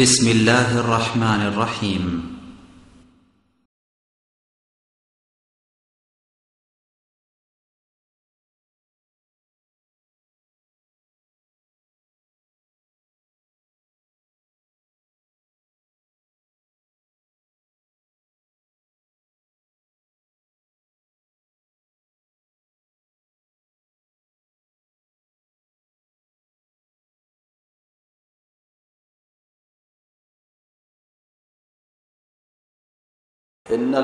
بسم الله الرحمن الرحيم إن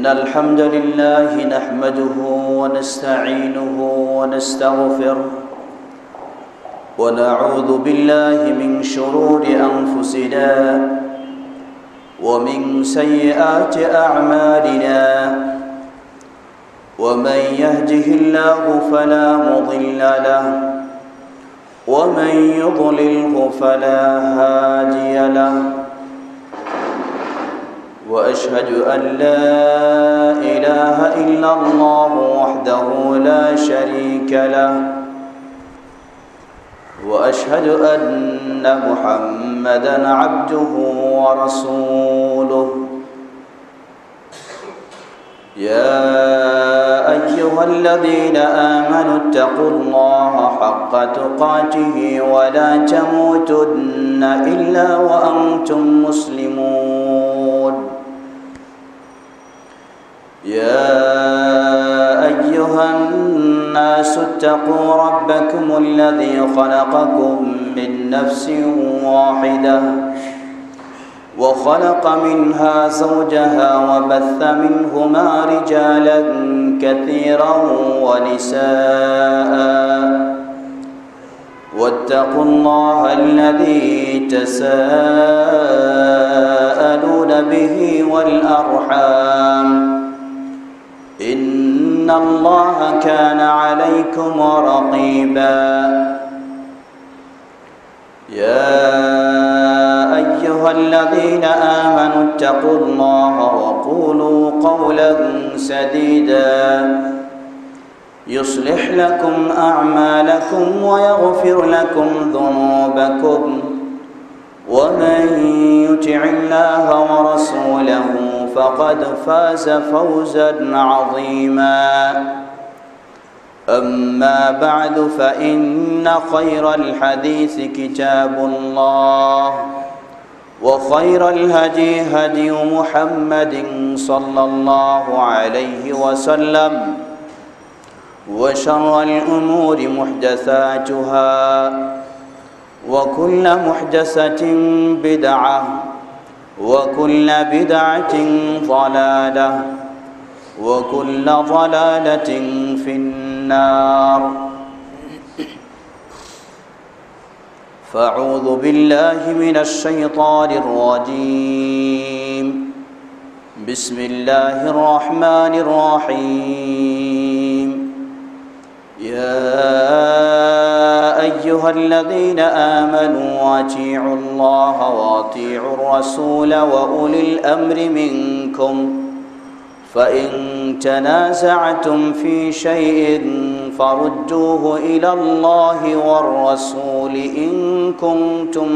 الحمد لله نحمده ونستعينه ونستغفره ونعوذ بالله من شرور أنفسنا ومن سيئات أعمالنا ومن يهده الله فلا مضل له ومن يضلله فلا هادي له وأشهد أن لا إله إلا الله وحده لا شريك له وأشهد أن محمدًا عبده ورسوله يا أيها الذين آمنوا اتقوا الله حق تقاته ولا تموتن إلا وأنتم مسلمون يا أيها الناس اتقوا ربكم الذي خلقكم من نفس واحدة وخلق منها زوجها وبث منهما رجالا كثيرا ونساء واتقوا الله الذي تساءلون به والأرحام إن الله كان عليكم رقيبا يا أيها الذين آمنوا اتقوا الله وقولوا قولا سديدا يصلح لكم أعمالكم ويغفر لكم ذنوبكم ومن يطع الله ورسوله فقد فاز فوزا عظيما أما بعد فإن خير الحديث كتاب الله وخير الهدي هدي محمد صلى الله عليه وسلم وشر الأمور محدثاتها وكل محدثة بدعة وكل بدعة ضلالة وكل ضلالة في النار فأعوذ بالله من الشيطان الرجيم بسم الله الرحمن الرحيم يا أيها الذين آمنوا أطيعوا الله وأطيعوا الرسول وأولي الأمر منكم فإن تنازعتم في شيء فردوه إلى الله والرسول إن كنتم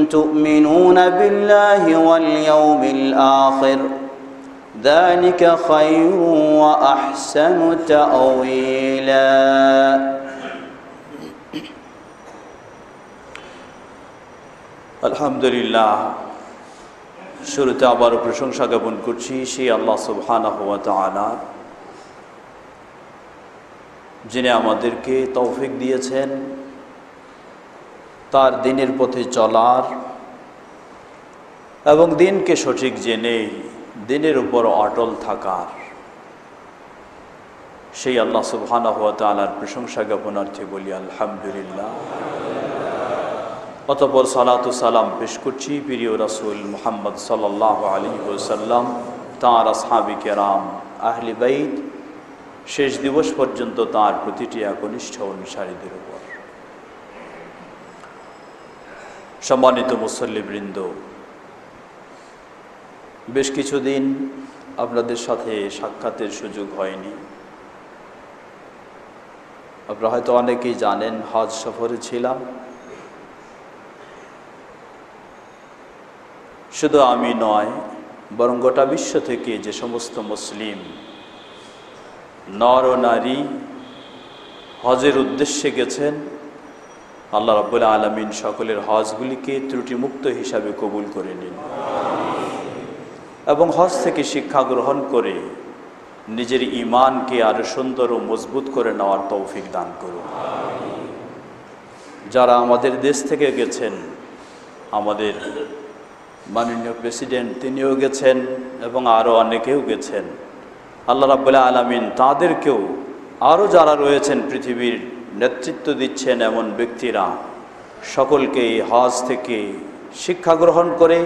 تؤمنون بالله واليوم الآخر ذلك خير وأحسن تأويلا আলহামদুলিল্লাহ শুরুতে আবার প্রশংসা জ্ঞাপন করছি সেই আল্লাহ সুবহানাহু ওয়া তাআলা যিনি আমাদেরকে তৌফিক দিয়েছেন তার দ্বীনের পথে চলার এবং দ্বীনকে সঠিক জেনে দ্বীনের উপর অটল থাকার। সেই আল্লাহ সুবহানাহু ওয়া তাআলার প্রশংসা জ্ঞাপনার্থে বলি আলহামদুলিল্লাহ। অতঃপর সালাতু সালাম পেশ করছি প্রিয় রাসূল মুহাম্মদ সাল্লাল্লাহু আলাইহি ওয়াসাল্লাম, তাঁর আসহাবে কেরাম, আহলে বাইত, শেষ দিবস পর্যন্ত তাঁর প্রতিটি একনিষ্ঠ অনুসারীদের উপর। সম্মানিত মুসল্লিবৃন্দ, বেশ কিছুদিন আপনাদের সাথে সাক্ষাতের সুযোগ হয়নি। আপনারা হয়তো অনেকেই জানেন হজ সফরে ছিলাম। শুধু আমি নয়, বরং গোটা বিশ্ব থেকে যে সমস্ত মুসলিম নর ও নারী হজের উদ্দেশ্যে গেছেন, আল্লাহ রাব্বুল আলামিন সকলের হজগুলিকে ত্রুটিমুক্ত হিসাবে কবুল করে নিন এবং হজ থেকে শিক্ষা গ্রহণ করে নিজের ঈমানকে আরো সুন্দর ও মজবুত করে নেওয়ার তৌফিক দান করুন। যারা আমাদের দেশ থেকে গেছেন, আমাদের মাননীয় প্রেসিডেন্ট তিনিও গেছেন এবং আরও অনেকেও গেছেন, আল্লাহ রাব্বুল আলামিন তাদেরকেও আরও যারা রয়েছেন পৃথিবীর নেতৃত্ব দিচ্ছেন এমন ব্যক্তিরা সকলকে এই হজ থেকে শিক্ষা গ্রহণ করে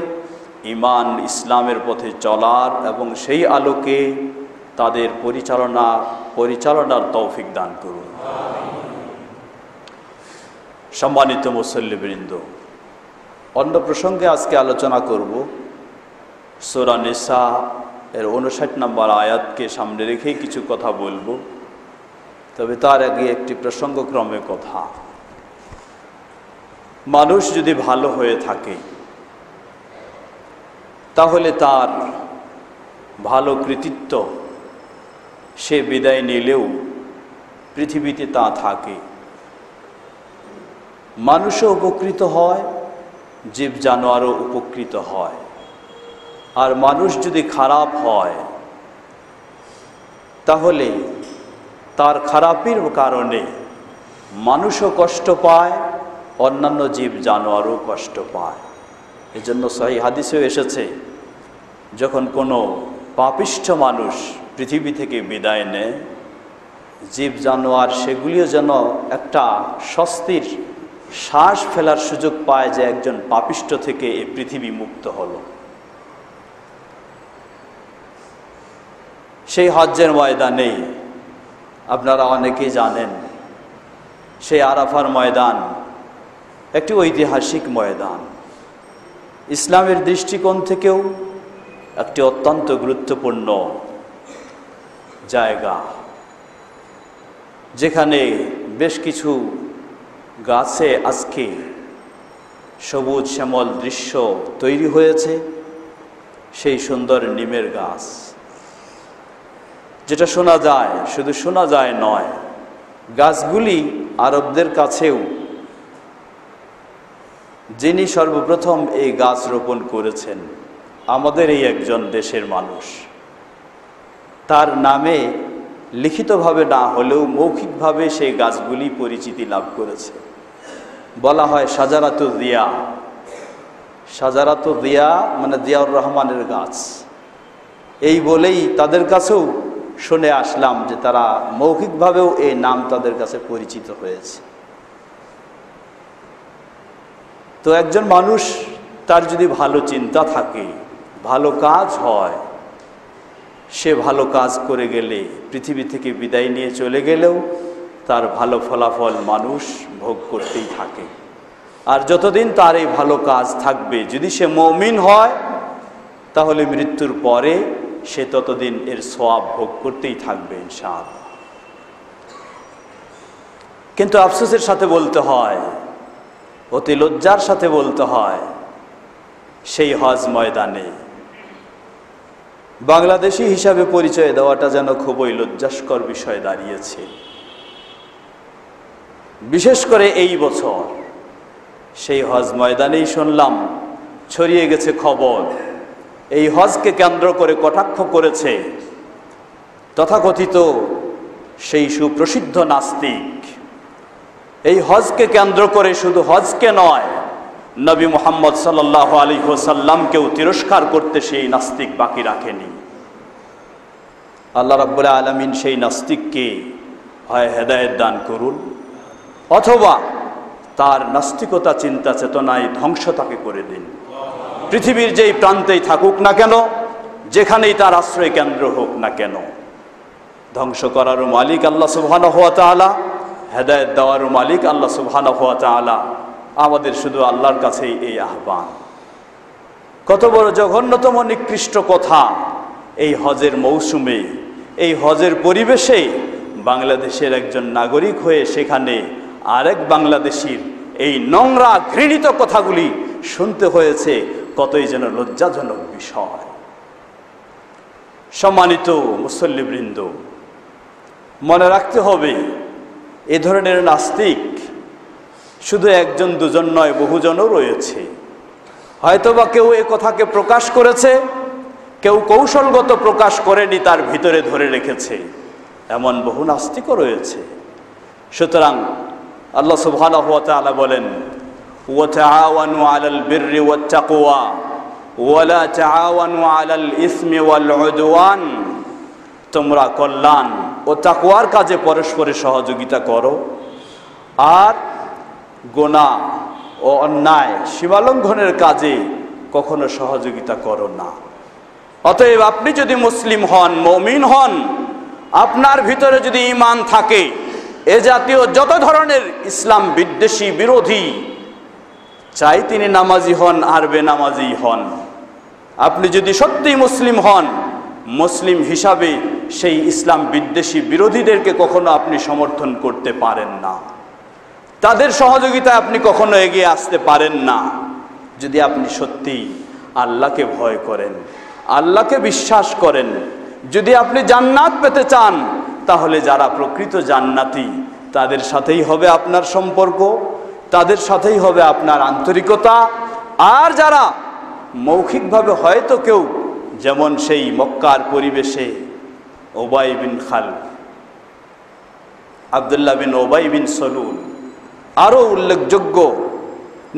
ঈমান ইসলামের পথে চলার এবং সেই আলোকে তাদের পরিচালনার তৌফিক দান করুন। সম্মানিত মুসল্লিবৃন্দ, অন্য প্রসঙ্গে আজকে আলোচনা করব সূরা নিসা এর 59 নম্বর আয়াতকে সামনে রেখেই কিছু কথা বলবো। তবে তার আগে একটি প্রসঙ্গক্রমে কথা। মানুষ যদি ভালো হয়ে থাকে তাহলে তার ভালো কৃতিত্ব সে বিদায় নিলেও পৃথিবীতে তা থাকে। মানুষও উপকৃত হয়, জীব জানোয়ারও উপকৃত হয়। আর মানুষ যদি খারাপ হয় তাহলে তার খারাপের কারণে মানুষও কষ্ট পায়, অন্যান্য জীব জানোয়ারও কষ্ট পায়। এজন্য সহিহ হাদিসেও এসেছে, যখন কোনো পাপিষ্ঠ মানুষ পৃথিবী থেকে বিদায় নেয়, জীব জানোয়ার সেগুলিও যেন একটা স্বস্তির শ্বাস ফেলার সুযোগ পায় যে একজন পাপিষ্ঠ থেকে এই পৃথিবী মুক্ত হলো। সেই হজ্জের ময়দানে আপনারা অনেকেই জানেন, সেই আরাফার ময়দান একটি ঐতিহাসিক ময়দান। ইসলামের দৃষ্টিকোণ থেকেও একটি অত্যন্ত গুরুত্বপূর্ণ জায়গা, যেখানে বেশ কিছু গাছে আজকে সবুজ শ্যামল দৃশ্য তৈরি হয়েছে। সেই সুন্দর নিমের গাছ, যেটা শোনা যায়, শুধু শোনা যায় নয়, গাছগুলি আরবদের কাছেও, যিনি সর্বপ্রথম এই গাছ রোপণ করেছেন আমাদের এই একজন দেশের মানুষ, তার নামে লিখিতভাবে না হলেও মৌখিকভাবে সেই গাছগুলি পরিচিতি লাভ করেছে। বলা হয় শাজারাতুল দিয়া। শাজারাতুল দিয়া মানে জিয়াউর রহমানের গাছ। এই বলেই তাদের কাছেও শুনে আসলাম যে তারা মৌখিকভাবেও এই নাম তাদের কাছে পরিচিত হয়েছে। তো একজন মানুষ, তার যদি ভালো চিন্তা থাকে, ভালো কাজ হয়, সে ভালো কাজ করে গেলে, পৃথিবী থেকে বিদায় নিয়ে চলে গেলেও তার ভালো ফলাফল মানুষ ভোগ করতেই থাকে। আর যতদিন তার এই ভালো কাজ থাকবে, যদি সে মুমিন হয়, তাহলে মৃত্যুর পরে সে ততদিন এর সওয়াব ভোগ করতেই থাকবে ইনশাআল্লাহ। কিন্তু আফসোসের সাথে বলতে হয়, অতি লজ্জার সাথে বলতে হয়, সেই হজ ময়দানে বাংলাদেশি হিসাবে পরিচয় দেওয়াটা যেন খুবই লজ্জাস্কর বিষয় দাঁড়িয়েছে। বিশেষ করে এই বছর সেই হজ ময়দানেই শুনলাম, ছড়িয়ে গেছে খবর, এই হজকে কেন্দ্র করে কটাক্ষ করেছে তথাকথিত সেই সুপ্রসিদ্ধ নাস্তিক। এই হজকে কেন্দ্র করে শুধু হজকে নয়, নবী মুহাম্মদ সাল্লাল্লাহু আলাইহি ওয়াসাল্লামকেও তিরস্কার করতে সেই নাস্তিক বাকি রাখেনি। আল্লাহ রাব্বুল আলামিন সেই নাস্তিককে হয় হেদায়েত দান করুন, অথবা তার নাস্তিকতা চিন্তা চেতনায় ধ্বংস তাকে করে দিন। পৃথিবীর যেই প্রান্তেই থাকুক না কেন, যেখানেই তার আশ্রয় কেন্দ্র হোক না কেন, ধ্বংস করারও মালিক আল্লাহ সুবহানাহু ওয়া তাআলা, হেদায়েত দেওয়ারও মালিক আল্লাহ সুবহানাহু ওয়া তাআলা। আমাদের শুধু আল্লাহর কাছেই এই আহ্বান। কত বড় জঘন্যতম নিকৃষ্ট কথা এই হজের মৌসুমে, এই হজের পরিবেশে বাংলাদেশের একজন নাগরিক হয়ে সেখানে আরেক বাংলাদেশির এই নোংরা ঘৃণিত কথাগুলি শুনতে হয়েছে, কতই যেন লজ্জাজনক বিষয়। সম্মানিত মুসল্লিবৃন্দ, মনে রাখতে হবে এ ধরনের নাস্তিক শুধু একজন দুজন নয়, বহুজনও রয়েছে। হয়তোবা কেউ এ কথাকে প্রকাশ করেছে, কেউ কৌশলগত প্রকাশ করেনি, তার ভিতরে ধরে রেখেছে, এমন বহু নাস্তিকও রয়েছে। সুতরাং আল্লাহ সুবহানাহু ওয়া তাআলা বলেন, ওয়া তাআওয়ানু আলাল বিররি ওয়াত তাকওয়া ওয়া লা তাআওয়ানু আলাল ইসমি ওয়াল উদওয়ান, তোমরা কল্যাণ ও তাকওয়ার কাজে পরস্পরের সহযোগিতা করো, আর গুনাহ ও অন্যায় সীমালঙ্ঘনের কাজে কখনো সহযোগিতা করো না। অতএব আপনি যদি মুসলিম হন, মুমিন হন, আপনার ভিতরে যদি ঈমান থাকে, এ জাতীয় যত ধরনের ইসলাম বিদ্বেষী বিরোধী, চাই তিনি নামাজি হন আর বেনামাজি হন, আপনি যদি সত্যিই মুসলিম হন, মুসলিম হিসাবে সেই ইসলাম বিদ্বেষী বিরোধীদেরকে কখনো আপনি সমর্থন করতে পারেন না, তাদের সহযোগিতায় আপনি কখনো এগিয়ে আসতে পারেন না। যদি আপনি সত্যি আল্লাহকে ভয় করেন, আল্লাহকে বিশ্বাস করেন, যদি আপনি জান্নাত পেতে চান, তাহলে যারা প্রকৃত জান্নাতি তাদের সাথেই হবে আপনার সম্পর্ক, তাদের সাথেই হবে আপনার আন্তরিকতা। আর যারা মৌখিকভাবে হয়তো কেউ, যেমন সেই মক্কার পরিবেশে উবাই বিন খালদ, আব্দুল্লাহ বিন উবাই বিন সলুল, আরও উল্লেখযোগ্য,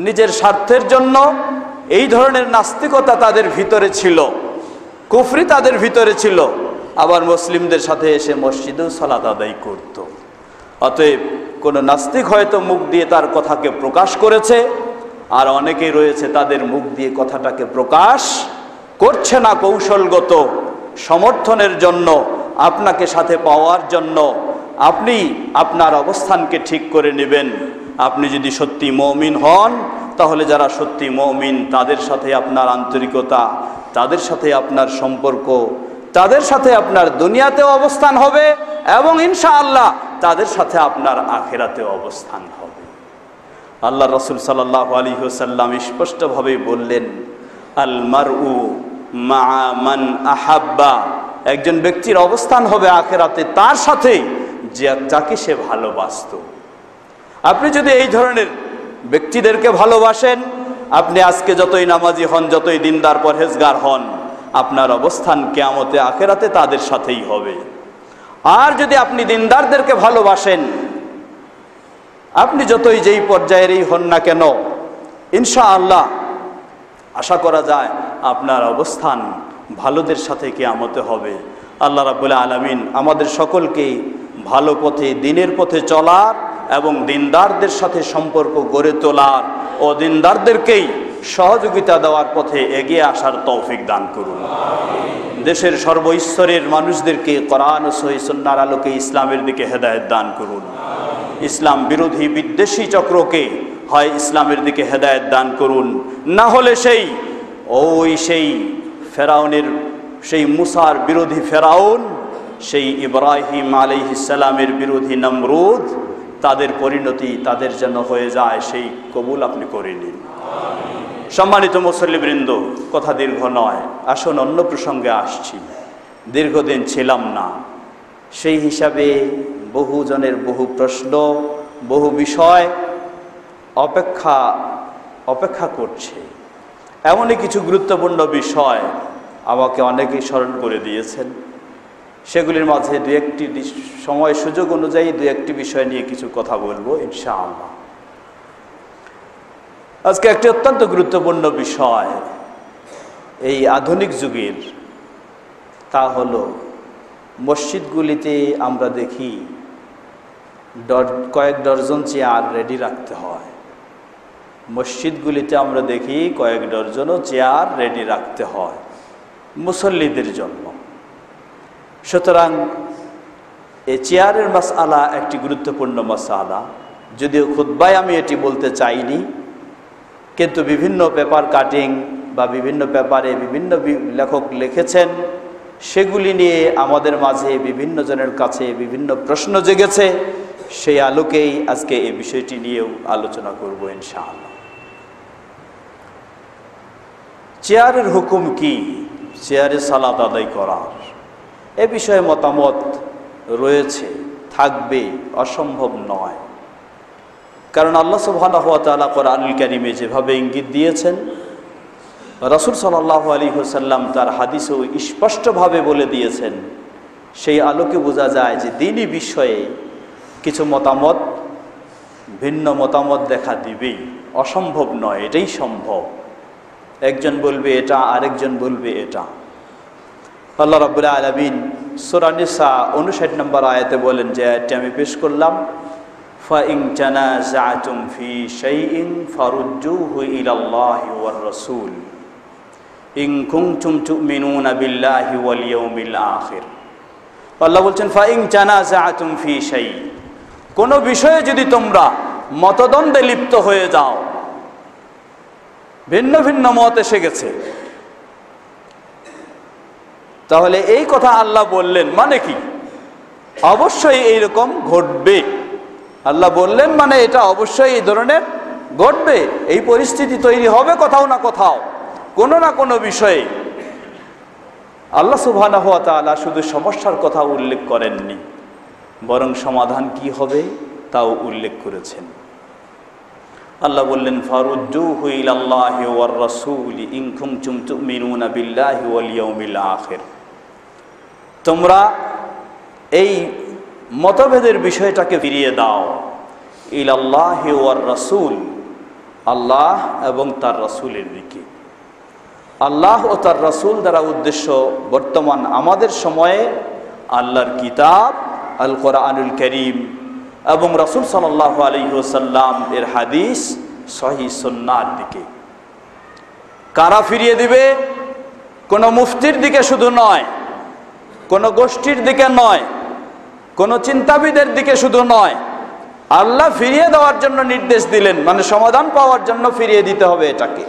নিজের স্বার্থের জন্য এই ধরনের নাস্তিকতা তাদের ভিতরে ছিল, কুফরি তাদের ভিতরে ছিল, আবার মুসলিমদের সাথে এসে মসজিদেও সালাত আদায় করত। অতএব কোনো নাস্তিক হয়তো মুখ দিয়ে তার কথাকে প্রকাশ করেছে, আর অনেকেই রয়েছে তাদের মুখ দিয়ে কথাটাকে প্রকাশ করছে না, কৌশলগত সমর্থনের জন্য, আপনাকে সাথে পাওয়ার জন্য। আপনি আপনার অবস্থানকে ঠিক করে নেবেন। আপনি যদি সত্যি মুমিন হন, তাহলে যারা সত্যি মুমিন তাদের সাথে আপনার আন্তরিকতা, তাদের সাথে আপনার সম্পর্ক, তাদের সাথে আপনার দুনিয়াতেও অবস্থান হবে, এবং ইনশাআল্লাহ তাদের সাথে আপনার আখিরাতেও অবস্থান হবে। আল্লাহ রাসূল সাল্লাল্লাহু আলাইহি ওয়াসাল্লাম স্পষ্টভাবে বললেন, আল মারউ মা মান আহাব্বা, একজন ব্যক্তির অবস্থান হবে আখিরাতে তার সাথে যাকে সে ভালোবাসত। আপনি যদি এই ধরনের ব্যক্তিদেরকে ভালোবাসেন, আপনি আজকে যতই নামাজি হন, যতই দিনদার পরহেজগার হন, আপনার অবস্থান কিয়ামতে আখিরাতে তাদের সাথেই হবে। আর যদি আপনি দিনদারদেরকে ভালোবাসেন, আপনি যতই যেই পর্যায়েরই হন না কেন, ইনশাআল্লাহ আশা করা যায় আপনার অবস্থান ভালোদের সাথে কিয়ামতে হবে। আল্লাহ রাব্বুল আলামিন আমাদের সকলকে ভালো পথে, দিনের পথে চলার এবং দিনদারদের সাথে সম্পর্ক গড়ে তোলার ও দিনদারদেরকেই সহযোগিতা দেওয়ার পথে এগিয়ে আসার তৌফিক দান করুন। দেশের সর্বস্তরের মানুষদেরকে কোরআন ও সহিহ সুন্নাহর আলোকে ইসলামের দিকে হেদায়েত দান করুন। ইসলাম বিরোধী বিদ্বেষী চক্রকে হয় ইসলামের দিকে হেদায়েত দান করুন, না হলে সেই ফেরাউনের, সেই মুসার বিরোধী ফেরাউন, সেই ইব্রাহিম আলাইহিস সালামের বিরোধী নমরুদ, তাদের পরিণতি তাদের জন্য হয়ে যায়, সেই কবুল আপনি করে নিন। সম্মানিত মুসল্লিবৃন্দ, কথা দীর্ঘ নয়, আসুন অন্য প্রসঙ্গে আসছি। দীর্ঘদিন ছিলাম না, সেই হিসাবে বহুজনের বহু প্রশ্ন, বহু বিষয় অপেক্ষা করছে। এমনই কিছু গুরুত্বপূর্ণ বিষয় আমাকে অনেকেই স্মরণ করে দিয়েছেন। সেগুলির মাঝে দু একটি সময় সুযোগ অনুযায়ী দু একটি বিষয় নিয়ে কিছু কথা বলবো ইনশাআল্লাহ। আজকে একটি অত্যন্ত গুরুত্বপূর্ণ বিষয় এই আধুনিক যুগের, তা হলো মসজিদগুলিতে আমরা দেখি কয়েক ডজন চেয়ার রেডি রাখতে হয়। মসজিদগুলিতে আমরা দেখি কয়েক ডজনও চেয়ার রেডি রাখতে হয় মুসল্লিদের জন্য। সুতরাং এই চেয়ারের মাসআলা একটি গুরুত্বপূর্ণ মাসআলা, যদিও খুতবায় আমি এটি বলতে চাইনি, কিন্তু বিভিন্ন পেপার কাটিং বা বিভিন্ন পেপারে বিভিন্ন লেখক লিখেছেন সেগুলি নিয়ে আমাদের মাঝে বিভিন্ন জনের কাছে বিভিন্ন প্রশ্ন জেগেছে। সেই আলোকেই আজকে এই বিষয়টি নিয়েও আলোচনা করব ইনশাআল্লাহ। চেয়ারের হুকুম কি? চেয়ারে সালাত আদায় করার এ বিষয়ে মতামত রয়েছে, থাকবে, অসম্ভব নয়। কারণ আল্লাহ সুবহানাহু ওয়া তাআলা কোরআনুল কারীমে যেভাবে ইঙ্গিত দিয়েছেন, রাসূল সাল্লাল্লাহু আলাইহি ওয়াসাল্লাম তার হাদিসেও স্পষ্টভাবে বলে দিয়েছেন, সেই আলোকে বোঝা যায় যে দ্বীনি বিষয়ে কিছু মতামত, ভিন্ন মতামত দেখা দিবেই, অসম্ভব নয়, এটাই সম্ভব। একজন বলবে এটা, আরেকজন বলবে এটা। আল্লাহ রাব্বুল আলামিন সূরা নিসা 59 নম্বর আয়াতে বলেন, যে আয়াতটি আমি পেশ করলাম, ফাইন তানাযাতুম ফি শাইইন ফারুদ্দুহু ইলাল্লাহি ওয়ার রাসূল ইন কুনতুম তুমিনুনা বিল্লাহি ওয়াল ইয়াউমিল আখির। আল্লাহ বলছেন, ফাইন তানাযাতুম ফি শাই, কোন বিষয়ে যদি তোমরা মতদ্বন্দ্বে লিপ্ত হয়ে যাও, ভিন্ন ভিন্ন মত এসে গেছে, তাহলে এই কথা আল্লাহ বললেন মানে কি? অবশ্যই এইরকম ঘটবে। আল্লাহ বললেন মানে এটা অবশ্যই এই ধরনের ঘটবে, এই পরিস্থিতি তৈরি হবে কোথাও না কোথাও, কোনো না কোনো বিষয়ে। আল্লাহ সুবহানাহু ওয়া তাআলা শুধু সমস্যার কথা উল্লেখ করেননি, বরং সমাধান কি হবে তাও উল্লেখ করেছেন। আল্লাহ বললেন, ফারুদ্দুহু ইলাল্লাহি ওয়ার রাসূল ইন কুনতুম তুমিনুনা বিল্লাহি ওয়াল ইয়াউমিল আখির। তোমরা এই মতভেদের বিষয়টাকে ফিরিয়ে দাও ইলাল্লাহি ওয়ার রাসূল, আল্লাহ এবং তার রাসূলের দিকে। আল্লাহ ও তার রাসূল দ্বারা উদ্দেশ্য বর্তমান আমাদের সময়ে আল্লাহর কিতাব আল কোরআনুল কারীম এবং রাসূল সাল্লাল্লাহু আলাইহি ওয়াসাল্লাম এর হাদিস সহিহ সুন্নাহর দিকে। কারা ফিরিয়ে দিবে? কোনো মুফতির দিকে শুধু নয়, কোনো গোষ্ঠীর দিকে নয়, কোনো চিন্তাবিদের দিকে শুধু নয়। আল্লাহ ফিরিয়ে দেওয়ার জন্য নির্দেশ দিলেন, মানে সমাধান পাওয়ার জন্য ফিরিয়ে দিতে হবে এটাকে।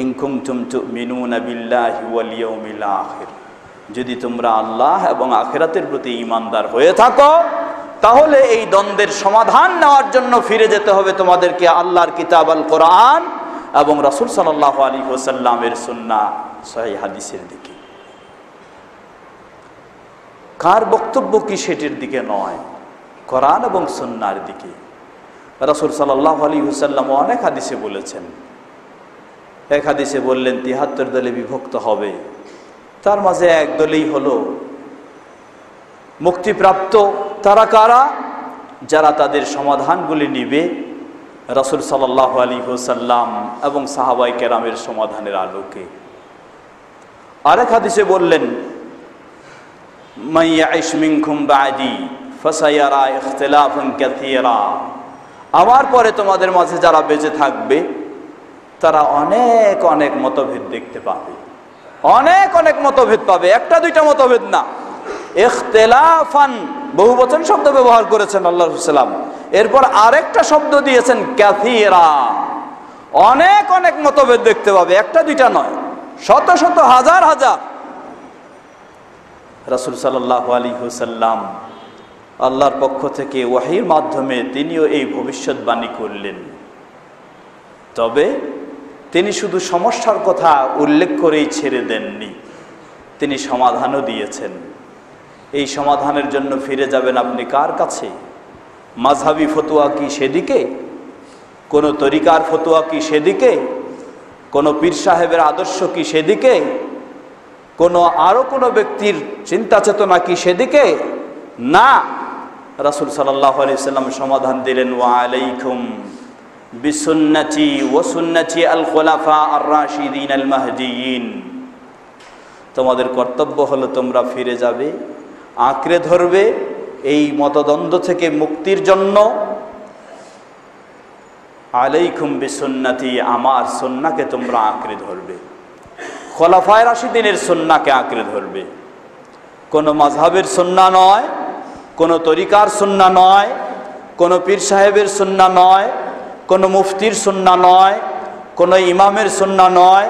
ইন কুনতুম তুমিনুনা বিল্লাহি ওয়াল ইয়াউমিল আখির, যদি তোমরা আল্লাহ এবং আখিরাতের প্রতি ঈমানদার হয়ে থাকো, তাহলে এই দ্বন্দ্বের সমাধান নেওয়ার জন্য ফিরে যেতে হবে তোমাদেরকে আল্লাহর কিতাব আল কোরআন এবং রাসূল সাল্লাল্লাহু আলাইহি ওয়াসাল্লামের সুন্নাহ সহিহ হাদিসের দিকে। কার বক্তব্য কি সেটির দিকে নয়, কোরআন এবং সুন্নাহর দিকে। রাসূল সাল্লাল্লাহু আলাইহি ওয়াসাল্লাম অনেক হাদিসে বলেছেন। এক হাদিসে বললেন ৭৩ দলে বিভক্ত হবে, তার মাঝে এক দলই হলো মুক্তিপ্রাপ্ত। তারা কারা? যারা তাদের সমাধানগুলি নিবে রাসূল সাল্লাল্লাহু আলাইহি ওয়াসাল্লাম এবং সাহাবায়ে কেরামের সমাধানের আলোকে। আরেক হাদিসে বললেন, মান ইয়াইশ মিনকুম বা'দি ফাসায়ারা ইখতিলাফান কাসীরা, আমার পরে তোমাদের মাঝে যারা বেঁচে থাকবে তারা অনেক অনেক মতভেদ দেখতে পাবে, অনেক অনেক মতভেদ পাবে, একটা দুইটা মতভেদ না। ইখতিলাফান বহুবচন শব্দ ব্যবহার করেছেন আল্লাহ রাসূল সাল্লাল্লাহু আলাইহি ওয়াসাল্লাম। এরপর আরেকটা শব্দ দিয়েছেন কাসীরা, অনেক অনেক মতভেদ দেখতে পাবে, একটা দুইটা নয়, শত শত হাজার হাজার। রাসূল সাল্লাল্লাহু আলাইহি ওয়াসাল্লাম আল্লাহর পক্ষ থেকে ওয়াহির মাধ্যমে তিনিও এই ভবিষ্যৎবাণী করলেন। তবে তিনি শুধু সমস্যার কথা উল্লেখ করেই ছেড়ে দেননি, তিনি সমাধানও দিয়েছেন। এই সমাধানের জন্য ফিরে যাবেন আপনি কার কাছে? মাযহাবী ফতোয়া কি সেদিকে? কোনো তরিকার ফতোয়া কি সেদিকে? কোনো পীর সাহেবের আদর্শ কি সেদিকে? কোনো আরো কোনো ব্যক্তির চিন্তা চেতনা কি সেদিকে? না, রাসূল সাল্লাল্লাহু আলাইহি ওয়াসাল্লাম সমাধান দিলেন, ওয়া আলাইকুম বিসুন্নতি ওয়া সুন্নতি আল খুলাফা আর রাশিদিন আল মাহদিয়িন। তোমাদের কর্তব্য হলো তোমরা ফিরে যাবে, আঁকড়ে ধরবে এই মতদ্বন্দ্ব থেকে মুক্তির জন্য। আলাইকুম বিসুন্নতি, আমার সুন্নাহকে তোমরা আঁকড়ে ধরবে, খোলাফায়ে রাশিদিনের সুন্নাহকে আঁকড়ে ধরবে। কোনো মাযহাবের সুন্নাহ নয়, কোনো তরিকার সুন্নাহ নয়, কোনো পীর সাহেবের সুন্নাহ নয়, কোনো মুফতির সুন্নাহ নয়, কোনো ইমামের সুন্নাহ নয়,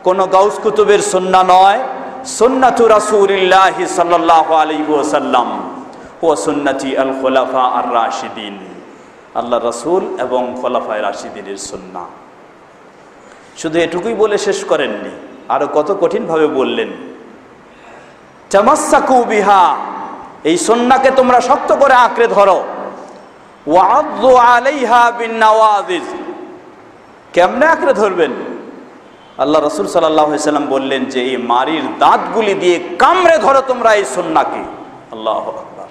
কোনো গাউস কুতুবের সুন্নাহ নয়, সুন্নাতু রাসূলিল্লাহি সাল্লাল্লাহু আলাইহি ওয়াসাল্লাম ওয়া সুন্নতি আল খুলাফা আর রাশিদিন, আল্লাহ রাসূল এবং খোলাফায়ে রাশিদিনের সুন্নাহ। শুধু এটুকুই বলে শেষ করেননি, আরো কত কঠিনভাবে বললেন, তামাসসাকু বিহা, এই সুন্নাহকে তোমরা শক্ত করে আঁকড়ে ধরো, ওয়া আযু আলাইহা বিন নাওয়াজিজ। কেমনে আঁকড়ে ধরবেন? আল্লাহ রাসূল সাল্লাল্লাহু আলাইহি সাল্লাম বললেন যে এই মারির দাঁতগুলি দিয়ে কামড়ে ধরো তোমরা এই সুন্নাহকে। আল্লাহু আকবার।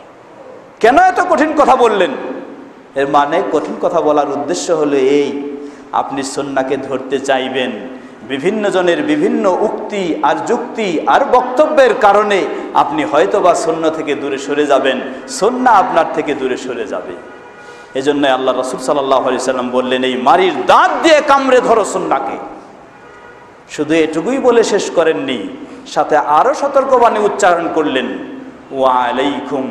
কেন এত কঠিন কথা বললেন? এর মানে কঠিন কথা বলার উদ্দেশ্য হলো এই, আপনি সুন্নাহকে ধরতে চাইবেন, বিভিন্ন জনের বিভিন্ন উক্তি আর যুক্তি আর বক্তব্যের কারণে আপনি হয়তোবা সুন্নাহ থেকে দূরে সরে যাবেন, সুন্নাহ আপনার থেকে দূরে সরে যাবে। এজন্য আল্লাহ রাসূল সাল্লাল্লাহু আলাইহি সাল্লাম বললেন এই মারির দাঁত দিয়ে কামড়ে ধরো সুন্নাহকে। শুধু এটুকুই বলে শেষ করেননি, সাথে আরো সতর্কবাণী উচ্চারণ করলেন, ওয়া আলাইকুম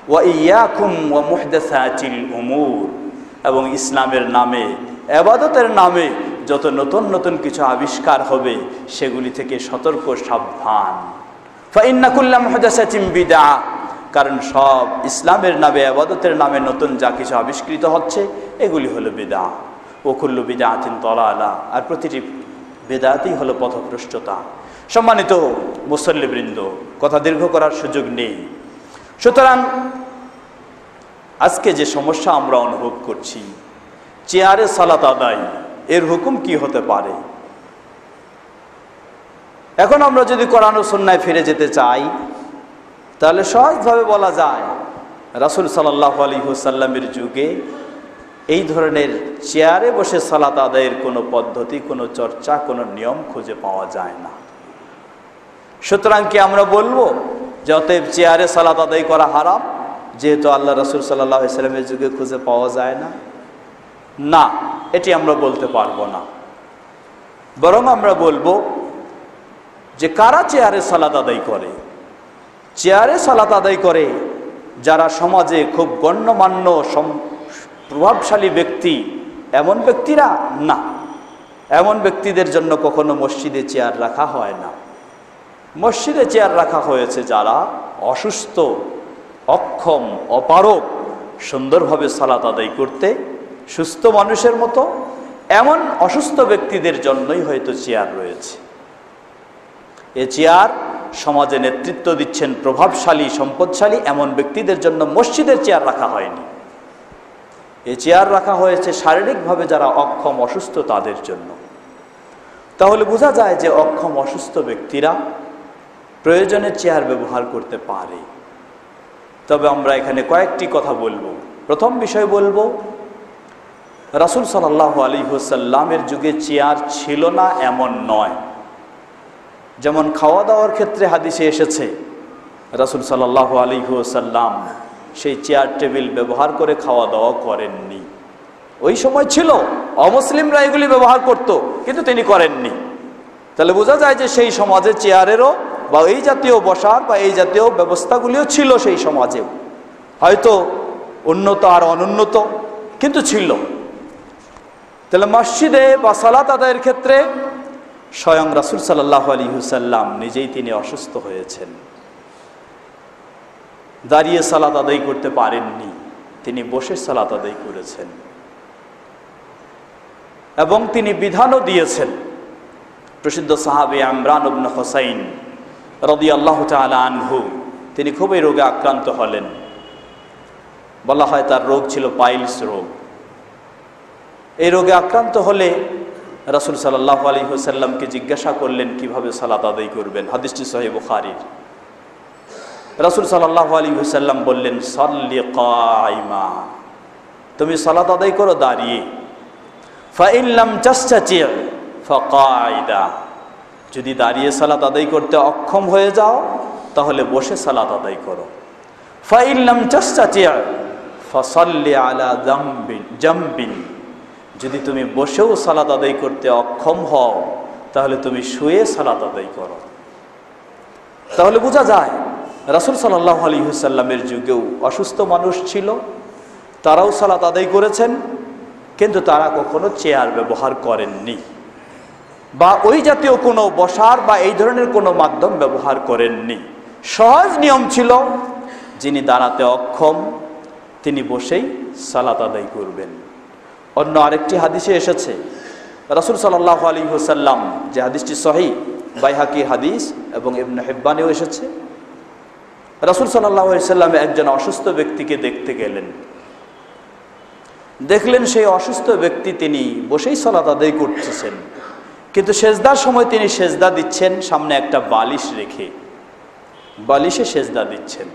ওয়া ইয়াকুম ওয়া মুহদাসাতিল উমুর, এবং ইসলামের নামে, ইবাদতের নামে যত নতুন নতুন কিছু আবিষ্কার হবে সেগুলি থেকে সতর্ক সাবধান। ফা ইন্না কুল্লা মুহদাসাতিন বিদআহ, কারণ সব ইসলামের নামে, ইবাদতের নামে নতুন যা কিছু আবিষ্কৃত হচ্ছে এগুলি হলো বিদআহ। ওয়া কুল্লু বিদআতিন দালালা, আর প্রতিটি বিদআতই হলো পথভ্রষ্টতা। সম্মানিত মুসল্লিবৃন্দ, কথা দীর্ঘ করার সুযোগ নেই। সুতরাং আজকে যে সমস্যা আমরা অনুভব করছি, চেয়ারে সালাত আদায়, এর হুকুম কি হতে পারে? এখন আমরা যদি কোরআন ও সুন্নাহয় ফিরে যেতে চাই তাহলে সহজভাবে বলা যায় রাসূল সাল্লাল্লাহু আলাইহি ওয়াসাল্লামের যুগে এই ধরনের চেয়ারে বসে সালাত আদায়ের কোনো পদ্ধতি, কোনো চর্চা, কোনো নিয়ম খুঁজে পাওয়া যায় না। সুতরাং কি আমরা বলবো যে অতএব চেয়ারে সালাত আদায় করা হারাম, যেহেতু আল্লাহ রাসূল সাল্লাল্লাহু আলাইহি ওয়াসাল্লামের যুগে খুঁজে পাওয়া যায় না? না, এটি আমরা বলতে পারবো না। বরং আমরা বলবো যে কারা চেয়ারে সালাত আদায় করে? চেয়ারে সালাত আদায় করে যারা সমাজে খুব গণ্যমান্য প্রভাবশালী ব্যক্তি, এমন ব্যক্তিরা না। এমন ব্যক্তিদের জন্য কখনো মসজিদে চেয়ার রাখা হয় না। মসজিদে চেয়ার রাখা হয়েছে যারা অসুস্থ, অক্ষম, অপারগ, সুন্দরভাবে সালাত আদায় করতে সুস্থ মানুষের মতো এমন অসুস্থ ব্যক্তিদের জন্যই হয়তো চেয়ার রয়েছে। এ চেয়ার সমাজে নেতৃত্ব দিচ্ছেন প্রভাবশালী, সম্পদশালী এমন ব্যক্তিদের জন্য মসজিদের চেয়ার রাখা হয়নি। এ চেয়ার রাখা হয়েছে শারীরিকভাবে যারা অক্ষম, অসুস্থ তাদের জন্য। তাহলে বোঝা যায় যে অক্ষম, অসুস্থ ব্যক্তিরা প্রয়োজনে চেয়ার ব্যবহার করতে পারে। তবে আমরা এখানে কয়েকটি কথা বলবো। প্রথম বিষয় বলবো, রাসূল সাল্লাল্লাহু আলাইহি ওয়াসাল্লামের যুগে চেয়ার ছিল না এমন নয়। যেমন খাওয়া দাওয়ার ক্ষেত্রে হাদিসে এসেছে রাসূল সাল্লাল্লাহু আলাইহি ওয়াসাল্লাম সেই চেয়ার টেবিল ব্যবহার করে খাওয়া দাওয়া করেননি। ওই সময় ছিল অমুসলিমরা এগুলি ব্যবহার করত, কিন্তু তিনি করেননি। তাহলে বোঝা যায় যে সেই সমাজে চেয়ারেরও বা এই জাতীয় বসার বা এই জাতীয় ব্যবস্থাগুলিও ছিল সেই সমাজেও, হয়তো উন্নত আর অনুন্নত, কিন্তু ছিল। তাহলে মসজিদে বা সালাত আদায়ের ক্ষেত্রে স্বয়ং রাসূল সাল্লাল্লাহু আলাইহি ওয়াসাল্লাম নিজেই তিনি অসুস্থ হয়েছেন, দাঁড়িয়ে সালাত আদায় করতে পারেননি, তিনি বসে সালাত আদায় করেছেন। এবং তিনি বিধানও দিয়েছেন। প্রসিদ্ধ সাহাবী ইমরান ইবনে হুসাইন রাদিয়াল্লাহু তাআলা আনহু, তিনি খুবই রোগে আক্রান্ত হলেন। বলা হয় তার রোগ ছিল পাইলস রোগ। এই রোগে আক্রান্ত হলে রাসূল সাল্লাল্লাহু আলাইহি ওয়াসাল্লামকে জিজ্ঞাসা করলেন কিভাবে সালাত আদায় করবেন। হাদিসটি সহিহ বুখারীর। রাসূল সাল্লাল্লাহু আলাইহি ওয়াসাল্লাম বললেন, সাল্লি কাইমা, তুমি সালাত আদায় করো দাঁড়িয়ে। ফাইন লাম তাস্তাতি ফাকাইদা, যদি দাঁড়িয়ে সালাত আদায় করতে অক্ষম হয়ে যাও তাহলে বসে সালাত আদায় করো। ফাইন লাম তাস্তাতি ফাসাল্লি আলা জামবিন, যদি তুমি বসেও সালাত আদায় করতে অক্ষম হও তাহলে তুমি শুয়ে সালাত আদায় করো। তাহলে বোঝা যায় রাসূল সাল্লাল্লাহু আলাইহি ওয়াসাল্লামের যুগেও অসুস্থ মানুষ ছিল, তারাও সালাত আদায় করেছেন, কিন্তু তারা কখনো চেয়ার ব্যবহার করেননি। বা ওই জাতীয় কোনো বসার বা এই ধরনের কোনো মাধ্যম ব্যবহার করেননি। সহজ নিয়ম ছিল, যিনি দাঁড়াতে অক্ষম তিনি বসেই সালাত আদায় করবেন। অন্য আরেকটি হাদিসে এসেছে, রাসূল সাল্লাল্লাহু আলাইহি ওয়াসাল্লাম, যে হাদিসটি সহিহ, বাইহাকির হাদিস এবং ইবনে হিব্বানেও এসেছে, রাসূল সাল্লাল্লাহু আলাইহি ওয়াসাল্লাম একজন অসুস্থ ব্যক্তিকে দেখতে গেলেন। দেখলেন সেই অসুস্থ ব্যক্তি তিনি বসেই সালাত আদায় করতেছেন, কিন্তু সেজদার সময় তিনি সেজদা দিচ্ছেন সামনে একটা বালিশ রেখে, বালিশে সেজদা দিচ্ছেন।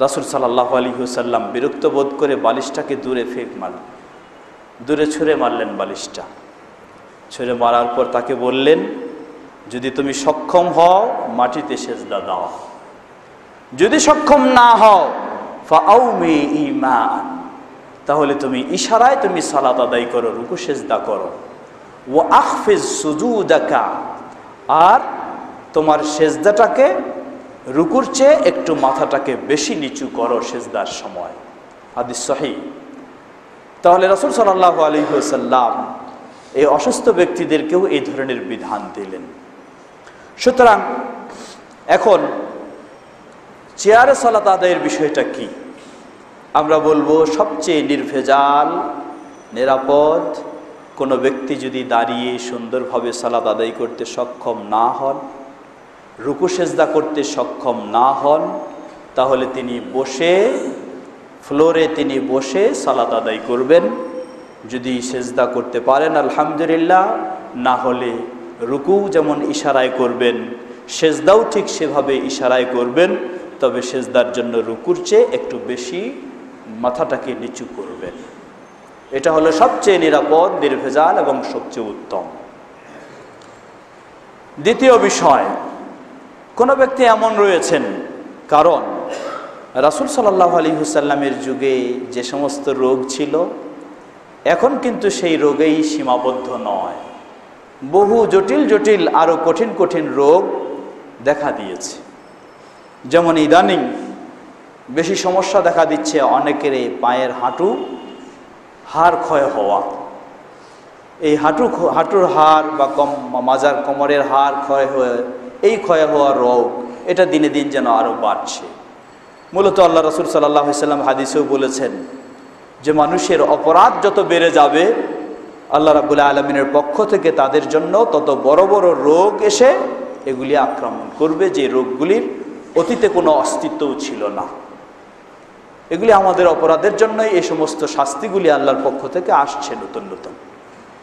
রাসূল সাল্লাল্লাহু আলাইহি ওয়াসাল্লাম বিরক্ত বোধ করে বালিশটাকে দূরে ছুঁড়ে মারলেন। বালিশটা ছুঁড়ে মারার পর তাকে বললেন, যদি তুমি সক্ষম হও মাটিতে সেজদা দাও, যদি সক্ষম না হও ফাআউমি ঈমান, তাহলে তুমি ইশারায় তুমি সালাত আদায় করো, রুকু সেজদা করো। ওয়া আখফিজ সুজুদাকা, আর তোমার সেজদাটাকে রুকুর চেয়ে একটু মাথাটাকে বেশি নিচু করো সেজদার সময়। হাদিস সহিহ। তাহলে রাসূল সাল্লাল্লাহু আলাইহি ওয়াসাল্লাম এই অসুস্থ ব্যক্তিদেরকেও এই ধরনের বিধান দিলেন। সুতরাং এখন চেয়ারে সালাত আদায়ের বিষয়টা কি? আমরা বলবো সবচেয়ে নির্ভেজাল, নিরাপদ। কোনো ব্যক্তি যদি দাঁড়িয়ে সুন্দরভাবে সালাত আদায় করতে সক্ষম না হন, রুকু সেজদা করতে সক্ষম না হন, তাহলে তিনি বসে, ফ্লোরে তিনি বসে সালাত আদায় করবেন। যদি সেজদা করতে পারেন আলহামদুলিল্লাহ, না হলে রুকু যেমন ইশারায় করবেন, সেজদাও ঠিক সেভাবে ইশারায় করবেন, তবে সেজদার জন্য রুকুর চেয়ে একটু বেশি মাথাটাকে নিচু করবেন। এটা হলো সবচেয়ে নিরাপদ, নির্ভেজাল এবং সবচেয়ে উত্তম। দ্বিতীয় বিষয়, কোনো ব্যক্তি এমন রয়েছেন, কারণ রাসূল সাল্লাল্লাহু আলাইহি ওয়াসাল্লামের যুগে যে সমস্ত রোগ ছিল, এখন কিন্তু সেই রোগেই সীমাবদ্ধ নয়, বহু জটিল জটিল আরও কঠিন কঠিন রোগ দেখা দিয়েছে। যেমন ইদানিং বেশি সমস্যা দেখা দিচ্ছে অনেকের পায়ের হাড় ক্ষয় হওয়া। এই হাঁটুর হাড় বা মাজার কোমরের হাড় ক্ষয় হওয়া রোগ, এটা দিনে দিন যেন আরও বাড়ছে। মূলত আল্লাহ রাসূল সাল্লাল্লাহু আলাইহি ওয়াসাল্লাম হাদিসেও বলেছেন যে মানুষের অপরাধ যত বেড়ে যাবে, আল্লাহ রাব্বুল আলামিনের পক্ষ থেকে তাদের জন্য তত বড় বড় রোগ এসে এগুলি আক্রমণ করবে, যে রোগগুলির অতীতে কোনো অস্তিত্বও ছিল না। এগুলি আমাদের অপরাধের জন্যই এই সমস্ত শাস্তিগুলি আল্লাহর পক্ষ থেকে আসছে নতুন নতুন।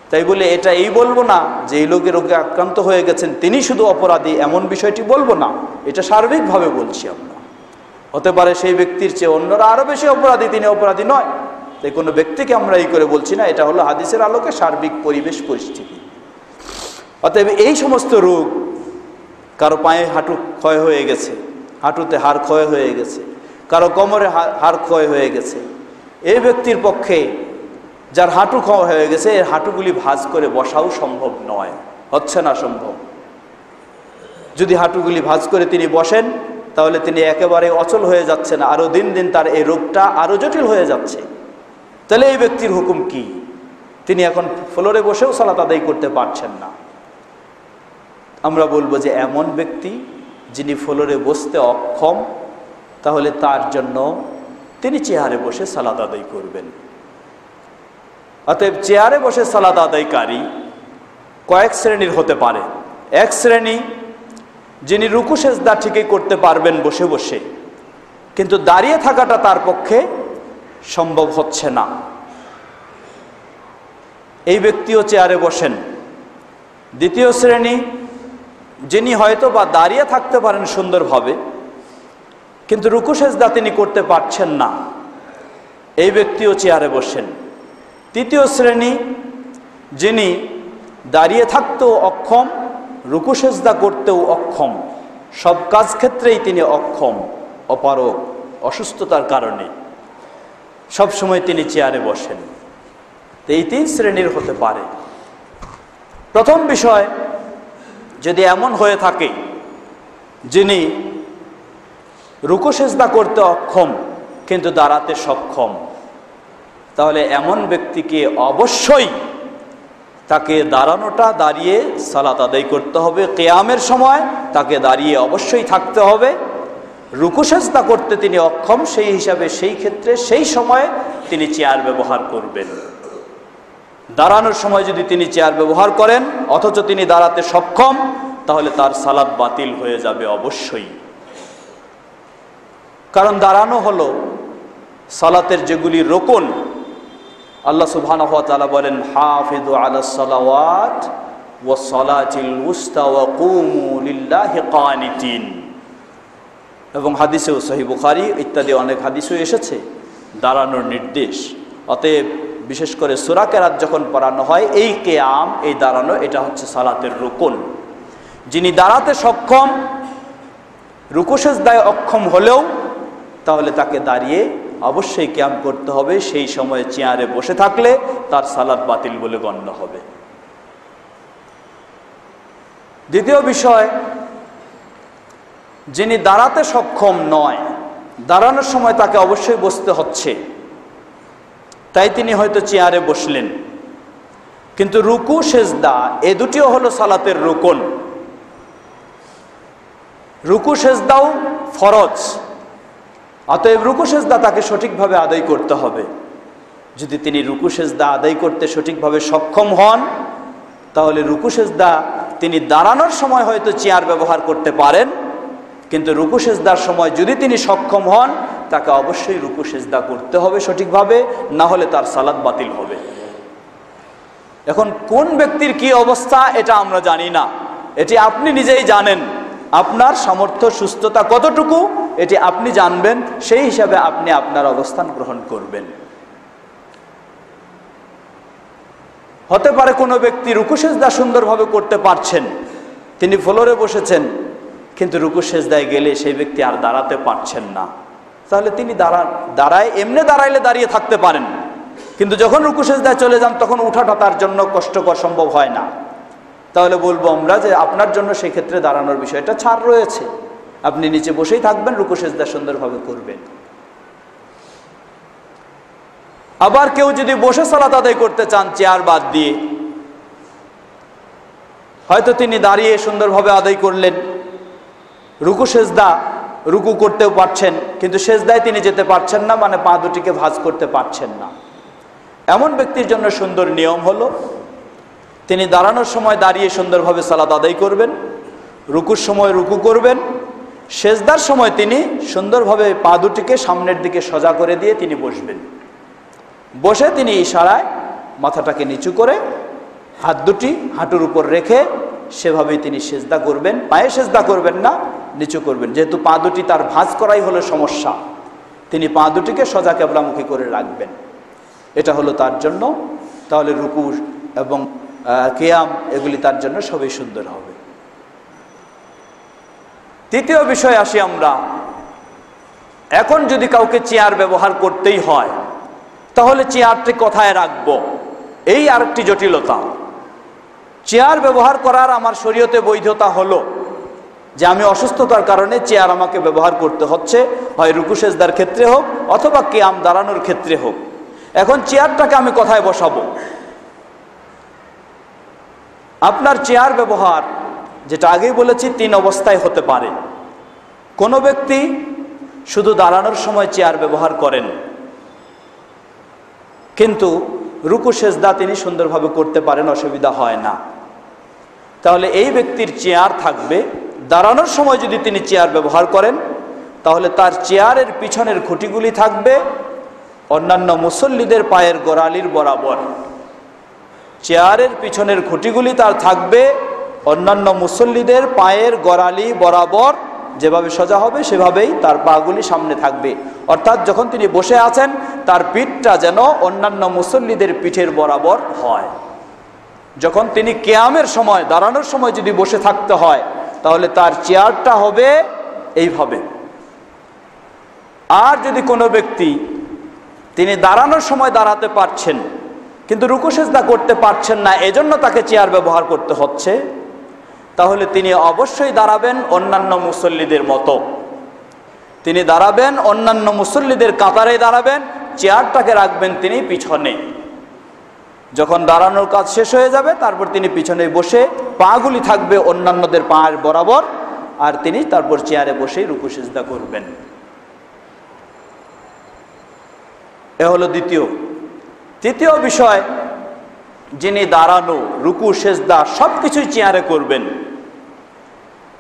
তাই বলে এটা এই বলবো না যে এই লোকের রোগে আক্রান্ত হয়ে গেছেন তিনি শুধু অপরাধী, এমন বিষয়টি বলবো না। এটা সার্বিকভাবে বলছি আমরা। হতে পারে সেই ব্যক্তির চেয়ে অন্যরা আরও বেশি অপরাধী, তিনি অপরাধী নয়। তাই কোনো ব্যক্তিকে আমরা এই করে বলছি না, এটা হলো হাদিসের আলোকে সার্বিক পরিবেশ পরিস্থিতি। অতএব এই সমস্ত রোগ, কারো পায়ে হাঁটু ক্ষয় হয়ে গেছে, হাঁটুতে হাড় ক্ষয় হয়ে গেছে, কারো কোমরে হাড় ক্ষয় হয়ে গেছে, এই ব্যক্তির পক্ষে যার হাঁটু ক্ষয় হয়ে গেছে, এর হাঁটুগুলি ভাঁজ করে বসাও সম্ভব নয়, হচ্ছে না সম্ভব। যদি হাঁটুগুলি ভাঁজ করে তিনি বসেন, তাহলে তিনি একেবারে অচল হয়ে যাচ্ছেন, আরও দিন দিন তার এই রোগটা আরও জটিল হয়ে যাচ্ছে। তাহলে এই ব্যক্তির হুকুম কি? তিনি এখন ফ্লোরে বসেও সালাত আদায় করতে পারছেন না। আমরা বলবো যে এমন ব্যক্তি যিনি ফ্লোরে বসতে অক্ষম, তাহলে তার জন্য তিনি চেয়ারে বসে সালাত আদায় করবেন। অতএব চেয়ারে বসে সালাত আদায়কারী কয়েক শ্রেণীর হতে পারে। এক শ্রেণী, যিনি রুকু সেজদা ঠিকই করতে পারবেন বসে বসে, কিন্তু দাঁড়িয়ে থাকাটা তার পক্ষে সম্ভব হচ্ছে না, এই ব্যক্তিও চেয়ারে বসেন। দ্বিতীয় শ্রেণী, যিনি হয়তো বা দাঁড়িয়ে থাকতে পারেন সুন্দরভাবে, কিন্তু রুকু সেজদা তিনি করতে পারছেন না, এই ব্যক্তিও চেয়ারে বসেন। তৃতীয় শ্রেণী, যিনি দাঁড়িয়ে থাকতেও অক্ষম, রুকু সেজদা করতেও অক্ষম, সব কাজ ক্ষেত্রেই তিনি অক্ষম, অপারগ, অসুস্থতার কারণে সব সময় তিনি চেয়ারে বসেন। তো এই তিন শ্রেণীর হতে পারে। প্রথম বিষয়, যদি এমন হয়ে থাকে যিনি রুকু সেজদা করতে অক্ষম কিন্তু দাঁড়াতে সক্ষম, তাহলে এমন ব্যক্তিকে অবশ্যই তাকে দাঁড়ানোটা দাঁড়িয়ে সালাত আদায় করতে হবে। কিয়ামের সময় তাকে দাঁড়িয়ে অবশ্যই থাকতে হবে। রুকু সেজদা করতে তিনি অক্ষম, সেই হিসাবে সেই ক্ষেত্রে সেই সময়ে তিনি চেয়ার ব্যবহার করবেন। দাঁড়ানোর সময় যদি তিনি চেয়ার ব্যবহার করেন অথচ তিনি দাঁড়াতে সক্ষম, তাহলে তার সালাত বাতিল হয়ে যাবে অবশ্যই। কারণ দাঁড়ানো হলো সালাতের যেগুলি রুকুন। আল্লাহ সুবহানাহু ওয়া তাআলা বলেন, হাফিযু আলাস সালাওয়াত ওয়াস সালাতিল উসতা ওয়া কুমু লিল্লাহি কানিতিন। এবং হাদিসেও সহিহ বুখারী ইত্যাদি অনেক হাদিসেও এসেছে দাঁড়ানোর নির্দেশ। অতএব বিশেষ করে সূরা কেরাত যখন পড়ানো হয়, এই কিয়াম, এই দাঁড়ানো, এটা হচ্ছে সালাতের রুকুন। যিনি দাঁড়াতে সক্ষম, রুকু সেজদায় অক্ষম হলেও তাহলে তাকে দাঁড়িয়ে অবশ্যই কিয়াম করতে হবে। সেই সময়ে চেয়ারে বসে থাকলে তার সালাত বাতিল বলে গণ্য হবে। দ্বিতীয় বিষয়, যিনি দাঁড়াতে সক্ষম নয়, দাঁড়ানোর সময় তাকে অবশ্যই বসতে হচ্ছে, তাই তিনি হয়তো চেয়ারে বসলেন, কিন্তু রুকু সেজদা এ দুটিও হলো সালাতের রুকুন। রুকু সেজদাও ফরজ, অতএব রুকু সেজদা তাকে সঠিকভাবে আদায় করতে হবে। যদি তিনি রুকু সেজদা আদায় করতে সঠিকভাবে সক্ষম হন, তাহলে রুকু সেজদা তিনি দাঁড়ানোর সময় হয়তো চেয়ার ব্যবহার করতে পারেন, কিন্তু রুকু সেজদার সময় যদি তিনি সক্ষম হন, তাকে অবশ্যই রুকু সেজদা করতে হবে সঠিকভাবে, না হলে তার সালাত বাতিল হবে। এখন কোন ব্যক্তির কি অবস্থা এটা আমরা জানি না, এটি আপনি নিজেই জানেন। আপনার সামর্থ্য সুস্থতা কতটুকু এটি আপনি জানবেন, সেই হিসাবে আপনি আপনার অবস্থান গ্রহণ করবেন। হতে পারে কোনো ব্যক্তি রুকু সেজদা সুন্দরভাবে করতে পারছেন, তিনি ফ্লোরে বসেছেন, কিন্তু রুকু সেজদায় গেলে সেই ব্যক্তি আর দাঁড়াতে পারছেন না, তাহলে তিনি এমনি দাঁড়াইলে দাঁড়িয়ে থাকতে পারেন, কিন্তু যখন রুকু সেজদায় চলে যান তখন উঠাটা তার জন্য কষ্টকর, সম্ভব হয় না। তাহলে বলবো আমরা যে আপনার জন্য সেই ক্ষেত্রে দাঁড়ানোর বিষয়টা ছাড় রয়েছে, আপনি নিচে বসেই থাকবেন, রুকু সেজদা সুন্দরভাবে করবেন। আবার কেউ যদি বসে সালাত আদায় করতে চান চেয়ার বাদ দিয়ে, হয়তো তিনি দাঁড়িয়ে সুন্দরভাবে আদায় করলেন, রুকু সেজদা রুকু করতেও পারছেন, কিন্তু সেজদায় তিনি যেতে পারছেন না, মানে পা দুটিকে ভাঁজ করতে পারছেন না। এমন ব্যক্তির জন্য সুন্দর নিয়ম হলো, তিনি দাঁড়ানোর সময় দাঁড়িয়ে সুন্দরভাবে সালাত আদায় করবেন, রুকুর সময় রুকু করবেন, সেজদার সময় তিনি সুন্দরভাবে পা দুটিকে সামনের দিকে সোজা করে দিয়ে তিনি বসবেন। বসে তিনি ইশারায় মাথাটাকে নিচু করে হাত দুটি হাঁটুর উপর রেখে সেভাবেই তিনি সেজদা করবেন। পায়ে সেজদা করবেন না, নিচু করবেন, যেহেতু পা দুটি তার ভাঁজ করাই হলো সমস্যা। তিনি পা দুটিকে সোজা কেবলামুখী করে রাখবেন, এটা হলো তার জন্য। তাহলে রুকু এবং কিয়াম এগুলি তার জন্য সবই সুন্দর হবে। তৃতীয় বিষয় আসি আমরা, এখন যদি কাউকে চেয়ার ব্যবহার করতেই হয়, তাহলে চেয়ারটি কোথায় রাখবো, এই আরেকটি জটিলতা। চেয়ার ব্যবহার করার আমার শরীয়তে বৈধতা হলো যে আমি অসুস্থতার কারণে চেয়ার আমাকে ব্যবহার করতে হচ্ছে, হয় রুকু সেজদার ক্ষেত্রে হোক অথবা কিয়াম দাঁড়ানোর ক্ষেত্রে হোক। এখন চেয়ারটাকে আমি কোথায় বসাবো? আপনার চেয়ার ব্যবহার, যেটা আগেই বলেছি, 3 অবস্থায় হতে পারে। কোনো ব্যক্তি শুধু দাঁড়ানোর সময় চেয়ার ব্যবহার করেন, কিন্তু রুকু সেজদা তিনি সুন্দরভাবে করতে পারেন, অসুবিধা হয় না, তাহলে এই ব্যক্তির চেয়ার থাকবে। দাঁড়ানোর সময় যদি তিনি চেয়ার ব্যবহার করেন, তাহলে তার চেয়ারের পিছনের খুঁটিগুলি থাকবে অন্যান্য মুসল্লিদের পায়ের গোড়ালির বরাবর। চেয়ারের পিছনের খুঁটিগুলি তার থাকবে অন্যান্য মুসল্লিদের পায়ের গোড়ালি বরাবর, যেভাবে সোজা হবে সেভাবেই তার পাগুলি সামনে থাকবে। অর্থাৎ যখন তিনি বসে আছেন তার পিঠটা যেন অন্যান্য মুসল্লিদের পিঠের বরাবর হয়। যখন তিনি কিয়ামের সময়, দাঁড়ানোর সময় যদি বসে থাকতে হয়, তাহলে তার চেয়ারটা হবে এইভাবে। আর যদি কোনো ব্যক্তি তিনি দাঁড়ানোর সময় দাঁড়াতে পারছেন কিন্তু রুকু সেজদা করতে পারছেন না, এজন্য তাকে চেয়ার ব্যবহার করতে হচ্ছে, তাহলে তিনি অবশ্যই দাঁড়াবেন অন্যান্য মুসল্লিদের মতো। তিনি দাঁড়াবেন অন্যান্য মুসল্লিদের কাতারে দাঁড়াবেন, চেয়ারটাকে রাখবেন তিনি পিছনে। যখন দাঁড়ানোর কাজ শেষ হয়ে যাবে তারপর তিনি পিছনে বসে, পাগুলি থাকবে অন্যান্যদের পায়ের বরাবর, আর তিনি তারপর চেয়ারে বসেই রুকু সিজদা করবেন। এ হলো দ্বিতীয়। তৃতীয় বিষয়, যিনি দাঁড়ানো, রুকু সিজদা সবকিছুই চেয়ারে করবেন,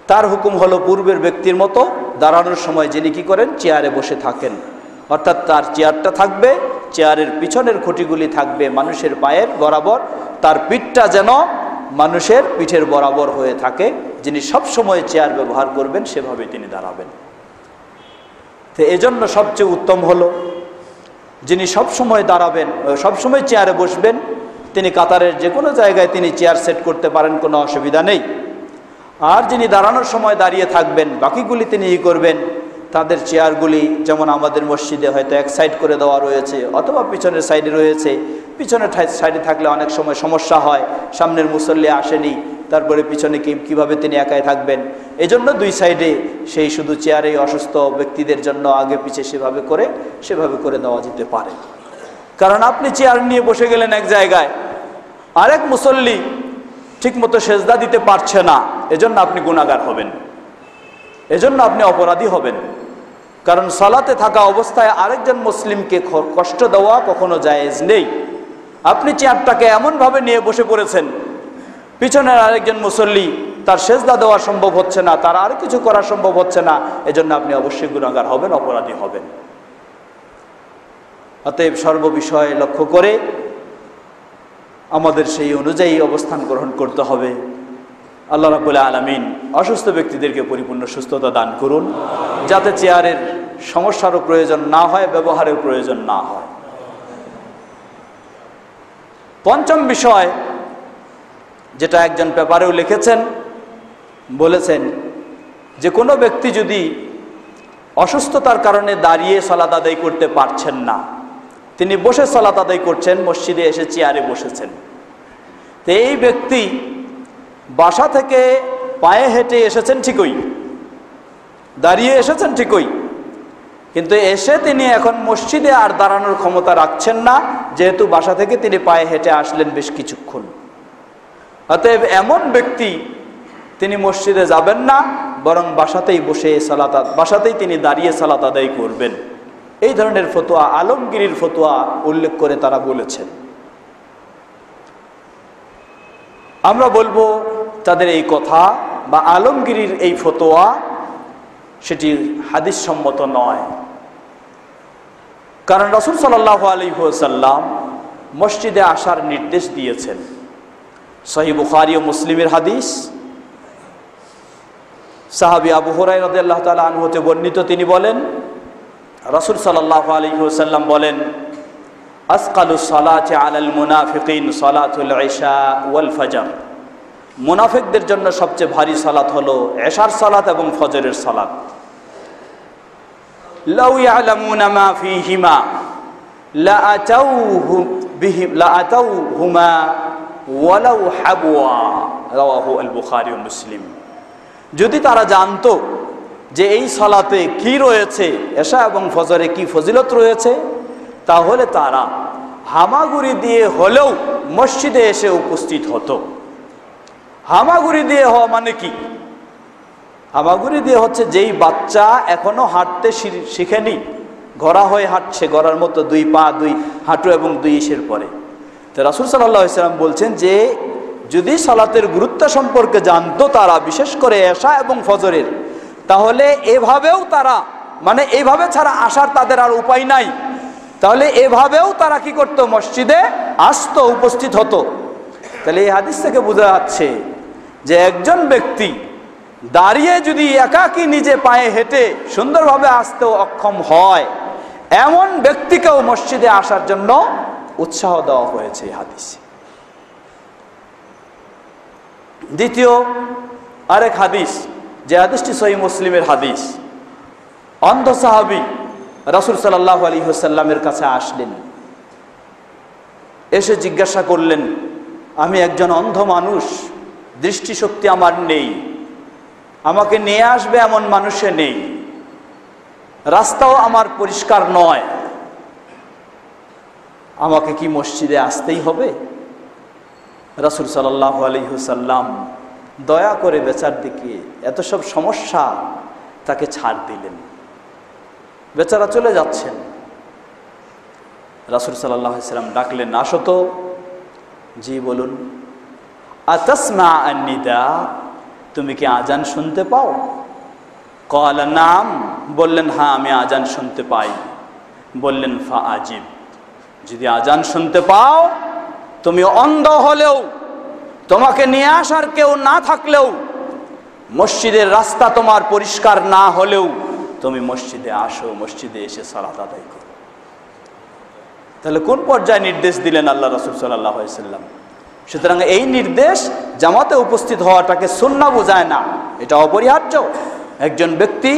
তার হুকুম হলো পূর্বের ব্যক্তির মতো দাঁড়ানোর সময় যিনি কি করেন, চেয়ারে বসে থাকেন। অর্থাৎ তার চেয়ারটা থাকবে, চেয়ারের পিছনের খুঁটিগুলি থাকবে মানুষের পায়ের বরাবর, তার পিঠটা যেন মানুষের পিঠের বরাবর হয়ে থাকে। যিনি সব সময় চেয়ার ব্যবহার করবেন সেভাবে তিনি দাঁড়াবেন। তো এজন্য সবচেয়ে উত্তম হলো যিনি সব সময় দাঁড়াবেন, সব সময় চেয়ারে বসবেন, তিনি কাতারের যে কোনো জায়গায় তিনি চেয়ার সেট করতে পারেন, কোনো অসুবিধা নেই। আর যিনি দাঁড়ানোর সময় দাঁড়িয়ে থাকবেন, বাকিগুলি তিনি করবেন, তাদের চেয়ারগুলি যেমন আমাদের মসজিদে হয়তো এক সাইড করে দেওয়া রয়েছে অথবা পিছনের সাইডে রয়েছে। পিছনের সাইডে থাকলে অনেক সময় সমস্যা হয়, সামনের মুসল্লি আসেনি, তারপরে পিছনে কিভাবে তিনি একাই থাকবেন। এজন্য দুই সাইডে সেই শুধু চেয়ারেই অসুস্থ ব্যক্তিদের জন্য আগে পিছে সেভাবে করে দেওয়া যেতে পারে। কারণ আপনি চেয়ার নিয়ে বসে গেলেন এক জায়গায়, আরেক মুসল্লি ঠিকমতো সেজদা দিতে পারছে না, এজন্য আপনি গুনাহগার হবেন, এজন্য আপনি অপরাধী হবেন। কারণ সালাতে থাকা অবস্থায় আরেকজন মুসলিমকে কষ্ট দেওয়া কখনো জায়েজ নেই। আপনি চেয়ারটাকে এমনভাবে নিয়ে বসে পড়েছেন, পিছনের আরেকজন মুসল্লি তার সেজদা দেওয়া সম্ভব হচ্ছে না, তার আর কিছু করা সম্ভব হচ্ছে না, এজন্য আপনি অবশ্যই গুনাহগার হবেন, অপরাধী হবেন। অতএব সর্ববিষয়ে লক্ষ্য করে আমাদের সেই অনুযায়ী অবস্থান গ্রহণ করতে হবে। আল্লাহ রাব্বুল আলামিন অসুস্থ ব্যক্তিদেরকে পরিপূর্ণ সুস্থতা দান করুন, যাতে চেয়ারের সমস্যারও প্রয়োজন না হয়, ব্যবহারের প্রয়োজন না হয়। পঞ্চম বিষয়, যেটা একজন পেপারেও লিখেছেন, বলেছেন যে কোনো ব্যক্তি যদি অসুস্থতার কারণে দাঁড়িয়ে সালাত আদায় করতে পারছেন না, তিনি বসে সালাত আদায় করছেন, মসজিদে এসে চেয়ারে বসেছেন, তো এই ব্যক্তি বাসা থেকে পায়ে হেঁটে এসেছেন ঠিকই, দাঁড়িয়ে এসেছেন ঠিকই, কিন্তু এসে তিনি এখন মসজিদে আর দাঁড়ানোর ক্ষমতা রাখছেন না, যেহেতু বাসা থেকে তিনি পায়ে হেঁটে আসলেন বেশ কিছুক্ষণ। অতএব এমন ব্যক্তি তিনি মসজিদে যাবেন না, বরং বাসাতেই বসে বাসাতেই তিনি দাঁড়িয়ে সালাত আদায় করবেন। এই ধরনের ফতোয়া, আলমগীরির ফতোয়া উল্লেখ করে তারা বলেছেন। আমরা বলবো তাদের এই কথা বা আলমগীরির এই ফতোয়া সেটি হাদিস সম্মত নয়। কারণ রাসূল সাল্লাল্লাহু আলাইহি ওয়াসাল্লাম মসজিদে আসার নির্দেশ দিয়েছেন। সহিহ বুখারী ও মুসলিমের হাদিস, সাহাবী আবু হুরায়রা রাদিয়াল্লাহু তাআলা আনহু হতে বর্ণিত, তিনি বলেন রাসূল সাল্লাল্লাহু আলাইহি ওয়াসাল্লাম বলেন, আসকালুস সালাতি আলাল মুনাফিকিন সালাতুল ইশা ওয়াল ফজর। মুনাফিকদের জন্য সবচেয়ে ভারী সালাত হলো ইশার সালাত এবং ফজরের সালাত। লাউ ইয়ালামুনা মা ফীহিমা লাআতাউহুমা ওয়ালাউ হাবওয়া, রাওয়াহু আল বুখারী ও মুসলিম। যদি তারা জানতো যে এই সালাতে কি রয়েছে, ইশা এবং ফজরে কি ফজিলত রয়েছে, তাহলে তারা হামাগুড়ি দিয়ে হলেও মসজিদে এসে উপস্থিত হতো। হামাগুড়ি দিয়ে হওয়া মানে কি? হামাগুড়ি দিয়ে হচ্ছে যেই বাচ্চা এখনো হাঁটতে শিখেনি, ঘোড়া হয়ে হাঁটছে, ঘোড়ার মতো দুই পা, দুই হাঁটু এবং দুই ইসের পরে। তো রাসূল সাল্লাল্লাহু আলাইহি ওয়াসাল্লাম বলছেন যে যদি সালাতের গুরুত্ব সম্পর্কে জানতো তারা, বিশেষ করে ইশা এবং ফজরের, তাহলে এভাবেও তারা, মানে এইভাবে ছাড়া আসার তাদের আর উপায় নাই, তাহলে এভাবেও তারা কি করতো, মসজিদে আসতো, উপস্থিত হতো। তাহলে এই হাদিস থেকে বোঝা যাচ্ছে যে একজন ব্যক্তি দাঁড়িয়ে যদি একাকী নিজে পায়ে হেঁটে সুন্দরভাবে আসতেও অক্ষম হয়, এমন ব্যক্তিকেও মসজিদে আসার জন্য উৎসাহ দেওয়া হয়েছে এই হাদিসে। দ্বিতীয় আরেক হাদিস, যে হাদিসটি সহিহ মুসলিমের হাদিস, অন্ধ সাহাবী রাসূল সাল্লাল্লাহু আলাইহি ওয়াসাল্লামের কাছে আসলেন, এসে জিজ্ঞাসা করলেন, আমি একজন অন্ধ মানুষ, দৃষ্টিশক্তি আমার নেই, আমাকে নিয়ে আসবে এমন মানুষে নেই, রাস্তাও আমার পরিষ্কার নয়, আমাকে কি মসজিদে আসতেই হবে? রাসূল সাল্লাল্লাহু আলাইহি ওয়াসাল্লাম দয়া করে বেচার দিকে এত সব সমস্যা তাকে ছাড় দিলেন। বেচারা চলে যাচ্ছেন, রাসূল সাল্লাল্লাহু আলাইহি ওয়াসাল্লাম ডাকলেন, আসো তো। জি বলুন। আতাসমা আন-নিদা, তুমি কি আজান শুনতে পাও? ক্বালা নাম, বললেন হ্যাঁ আমি আজান শুনতে পাই। বললেন ফাআজিব, যদি আজান শুনতে পাও, তুমি অন্ধ হলেও, তোমাকে নিয়ে আসার কেউ না থাকলেও, মসজিদের রাস্তা তোমার পরিষ্কার না হলেও তুমি মসজিদে আসো, মসজিদে এসে সালাত আদায় করো। তাহলে কোন পর্যায়ে নির্দেশ দিলেন আল্লাহ রাসূল সাল্লাল্লাহু আলাইহি ওয়াসাল্লাম? সুতরাং এই নির্দেশ জামাতে উপস্থিত হওয়াটাকে সুন্নাহ বোঝায় না, এটা অপরিহার্য। একজন ব্যক্তি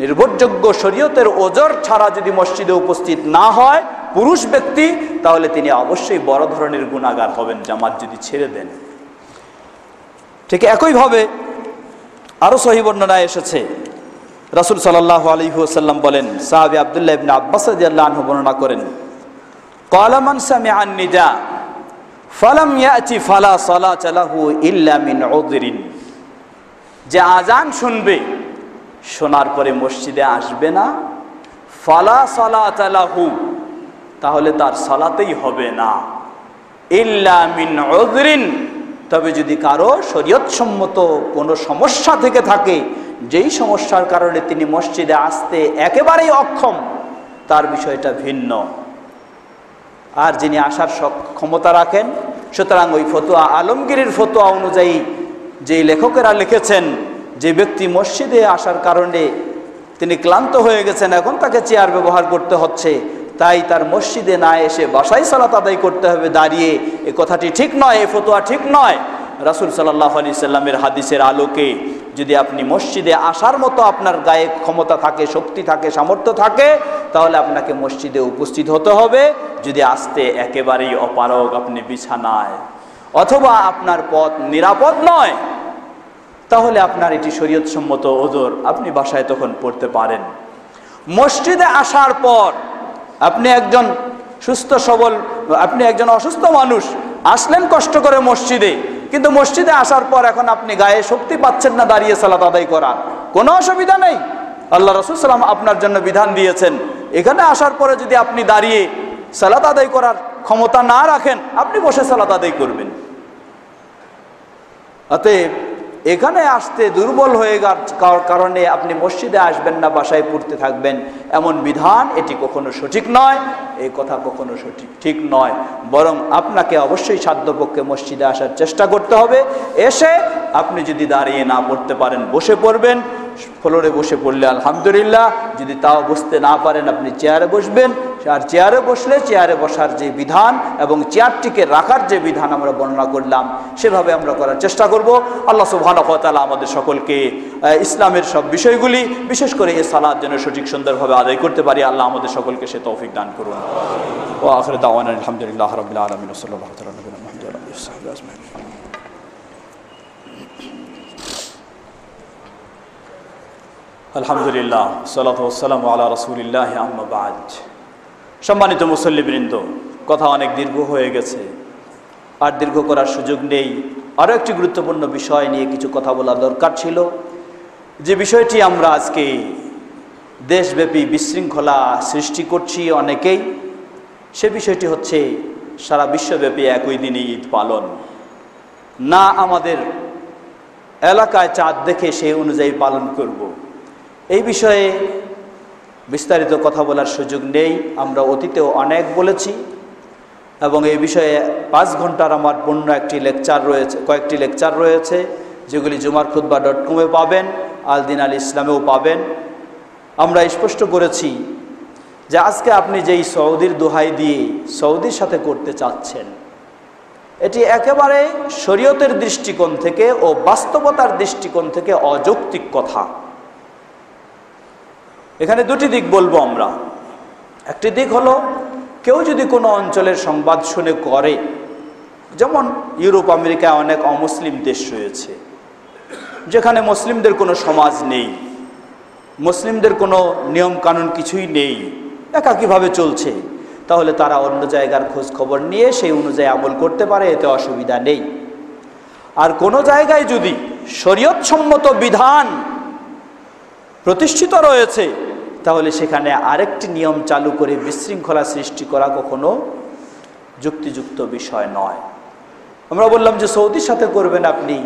নির্ভরযোগ্য শরীয়তের ওজর ছাড়া যদি মসজিদে উপস্থিত না হয়, পুরুষ ব্যক্তি, তাহলে তিনি অবশ্যই বড় ধরনের গুনাহগার হবেন জামাত যদি ছেড়ে দেন। ঠিক একইভাবে আরো সহিহ বর্ণনায় এসেছে, রাসূল সাল্লাল্লাহু আলাইহি ওয়াসাল্লাম বলেন, সাহাবী আব্দুল্লাহ ইবনে আব্বাস রাদিয়াল্লাহু আনহু বর্ণনা করেন, ক্বালা মান সামিআ আন-নিদা ফালাম ইয়াতি ফালা সালাতা লাহু ইল্লা মিন উযরিন, যে আজান শুনবে, শোনার পরে মসজিদে আসবে না, ফালা সালাতা লাহু, তাহলে তার সালাতেই হবে না, ইল্লা মিন উযরিন, তবে যদি কারো শরীয়তসম্মত কোনো সমস্যা থেকে থাকে, যেই সমস্যার কারণে তিনি মসজিদে আসতে একেবারেই অক্ষম, তার বিষয়টা ভিন্ন। আর যিনি আসার ক্ষমতা রাখেন, সুতরাং ওই ফতোয়া আলমগীরের ফতোয়া অনুযায়ী যেই লেখকেরা লিখেছেন, যে ব্যক্তি মসজিদে আসার কারণে তিনি ক্লান্ত হয়ে গেছেন, এখন তাকে চেয়ার ব্যবহার করতে হচ্ছে, তাই তার মসজিদে না এসে বাসায় সালাত আদায় করতে হবে দাঁড়িয়ে, এই কথাটি ঠিক নয়, এই ফতোয়া ঠিক নয়। রাসূল সাল্লাল্লাহু আলাইহি সাল্লামের হাদিসের আলোকে যদি আপনি মসজিদে আসার মতো আপনার গায়ে ক্ষমতা থাকে, শক্তি থাকে, সামর্থ্য থাকে, তাহলে আপনাকে মসজিদে উপস্থিত হতে হবে। যদি আসতে একেবারেই অপারগ, আপনি বিছানায়, অথবা আপনার পথ নিরাপদ নয়, তাহলে আপনার এটি শরীয়তসম্মত ওযর, আপনি বাসায় তখন পড়তে পারেন। মসজিদে আসার পর আপনি একজন সুস্থ সবল, আপনি একজন অসুস্থ মানুষ, আসলেন কষ্ট করে মসজিদে, কিন্তু মসজিদে আসার পর এখন আপনি গায়ে শক্তি পাচ্ছেন না দাঁড়িয়ে সালাত আদায় করার, কোনো অসুবিধা নেই। আল্লাহ রাসূল সাল্লাল্লাহু আলাইহি ওয়াসাল্লাম আপনার জন্য বিধান দিয়েছেন, এখানে আসার পরে যদি আপনি দাঁড়িয়ে সালাত আদায় করার ক্ষমতা না রাখেন, আপনি বসে সালাত আদায় করবেন। অতএব এখানে আসতে দুর্বল হয়ে যাওয়ার কারণে আপনি মসজিদে আসবেন না, বাসায় পড়তে থাকবেন, এমন বিধান এটি কখনো সঠিক নয়, এই কথা কখনো ঠিক নয়। বরং আপনাকে অবশ্যই সাধ্যপক্ষে মসজিদে আসার চেষ্টা করতে হবে। এসে আপনি যদি দাঁড়িয়ে না পড়তে পারেন, বসে পড়বেন, ফ্লোরে বসে পড়লে আলহামদুলিল্লাহ, যদি তাও বসতে না পারেন আপনি চেয়ারে বসবেন। আর চেয়ারে বসলে চেয়ারে বসার যে বিধান এবং চেয়ারটিকে রাখার যে বিধান আমরা বর্ণনা করলাম, সেভাবে আমরা করার চেষ্টা করব। আল্লাহ সুবহানাহু ওয়া তাআলা আমাদের সকলকে ইসলামের সব বিষয়গুলি, বিশেষ করে এই সালাত যেন সঠিক সুন্দরভাবে আদায় করতে পারি, আল্লাহ আমাদের সকলকে সে তৌফিক দান করুন। ওয়া আখিরু দাওয়ানা আলহামদুলিল্লাহি রাব্বিল আলামিন ওয়া সাল্লাল্লাহু তাআলা আলা নবিয়িনা মুহাম্মাদ ওয়া আলিহি ওয়া সাহবিহি আজমাইন। আলহামদুলিল্লাহ, সালাতু ওয়াসসালামু আলা রাসূলিল্লাহ, আম্মা বা'দ। সম্মানিত মুসল্লিবৃন্দ, কথা অনেক দীর্ঘ হয়ে গেছে, আর দীর্ঘ করার সুযোগ নেই। আরও একটি গুরুত্বপূর্ণ বিষয় নিয়ে কিছু কথা বলা দরকার ছিল, যে বিষয়টি আমরা আজকে দেশব্যাপী বিশৃঙ্খলা সৃষ্টি করছি অনেকেই। সে বিষয়টি হচ্ছে সারা বিশ্বব্যাপী একই দিনে ঈদ পালন, না আমাদের এলাকায় চাঁদ দেখে সেই অনুযায়ী পালন করব। এই বিষয়ে বিস্তারিত কথা বলার সুযোগ নেই, আমরা অতীতেও অনেক বলেছি, এবং এই বিষয়ে 5 ঘন্টার আমার পূর্ণ কয়েকটি লেকচার রয়েছে, যেগুলি jumarkhutbah.com-এ পাবেন, আল দিন আল ইসলামেও পাবেন। আমরা স্পষ্ট করেছি যে আজকে আপনি যেই সৌদির দোহাই দিয়ে সৌদির সাথে করতে চাচ্ছেন, এটি একেবারে শরীয়তের দৃষ্টিকোণ থেকে ও বাস্তবতার দৃষ্টিকোণ থেকে অযৌক্তিক কথা। এখানে দুটি দিক বলবো আমরা। একটি দিক হলো, কেউ যদি কোনো অঞ্চলের সংবাদ শুনে করে, যেমন ইউরোপ আমেরিকায় অনেক অমুসলিম দেশ রয়েছে, যেখানে মুসলিমদের কোনো সমাজ নেই, মুসলিমদের কোনো নিয়ম কানুন কিছুই নেই, একাকীভাবে চলছে। তাহলে তারা অন্য জায়গার খোঁজ খবর নিয়ে সেই অনুযায়ী আমল করতে পারে, এতে অসুবিধা নেই। আর কোনো জায়গায় যদি শরীয়তসম্মত বিধান প্রতিষ্ঠিত রয়েছে, তাহলে সেখানে আরেকটি নিয়ম চালু করে বিশৃঙ্খলা সৃষ্টি করা কখনো যুক্তিযুক্ত বিষয় নয়। আমরা বললাম যে সৌদির সাথে করবেন, আপনি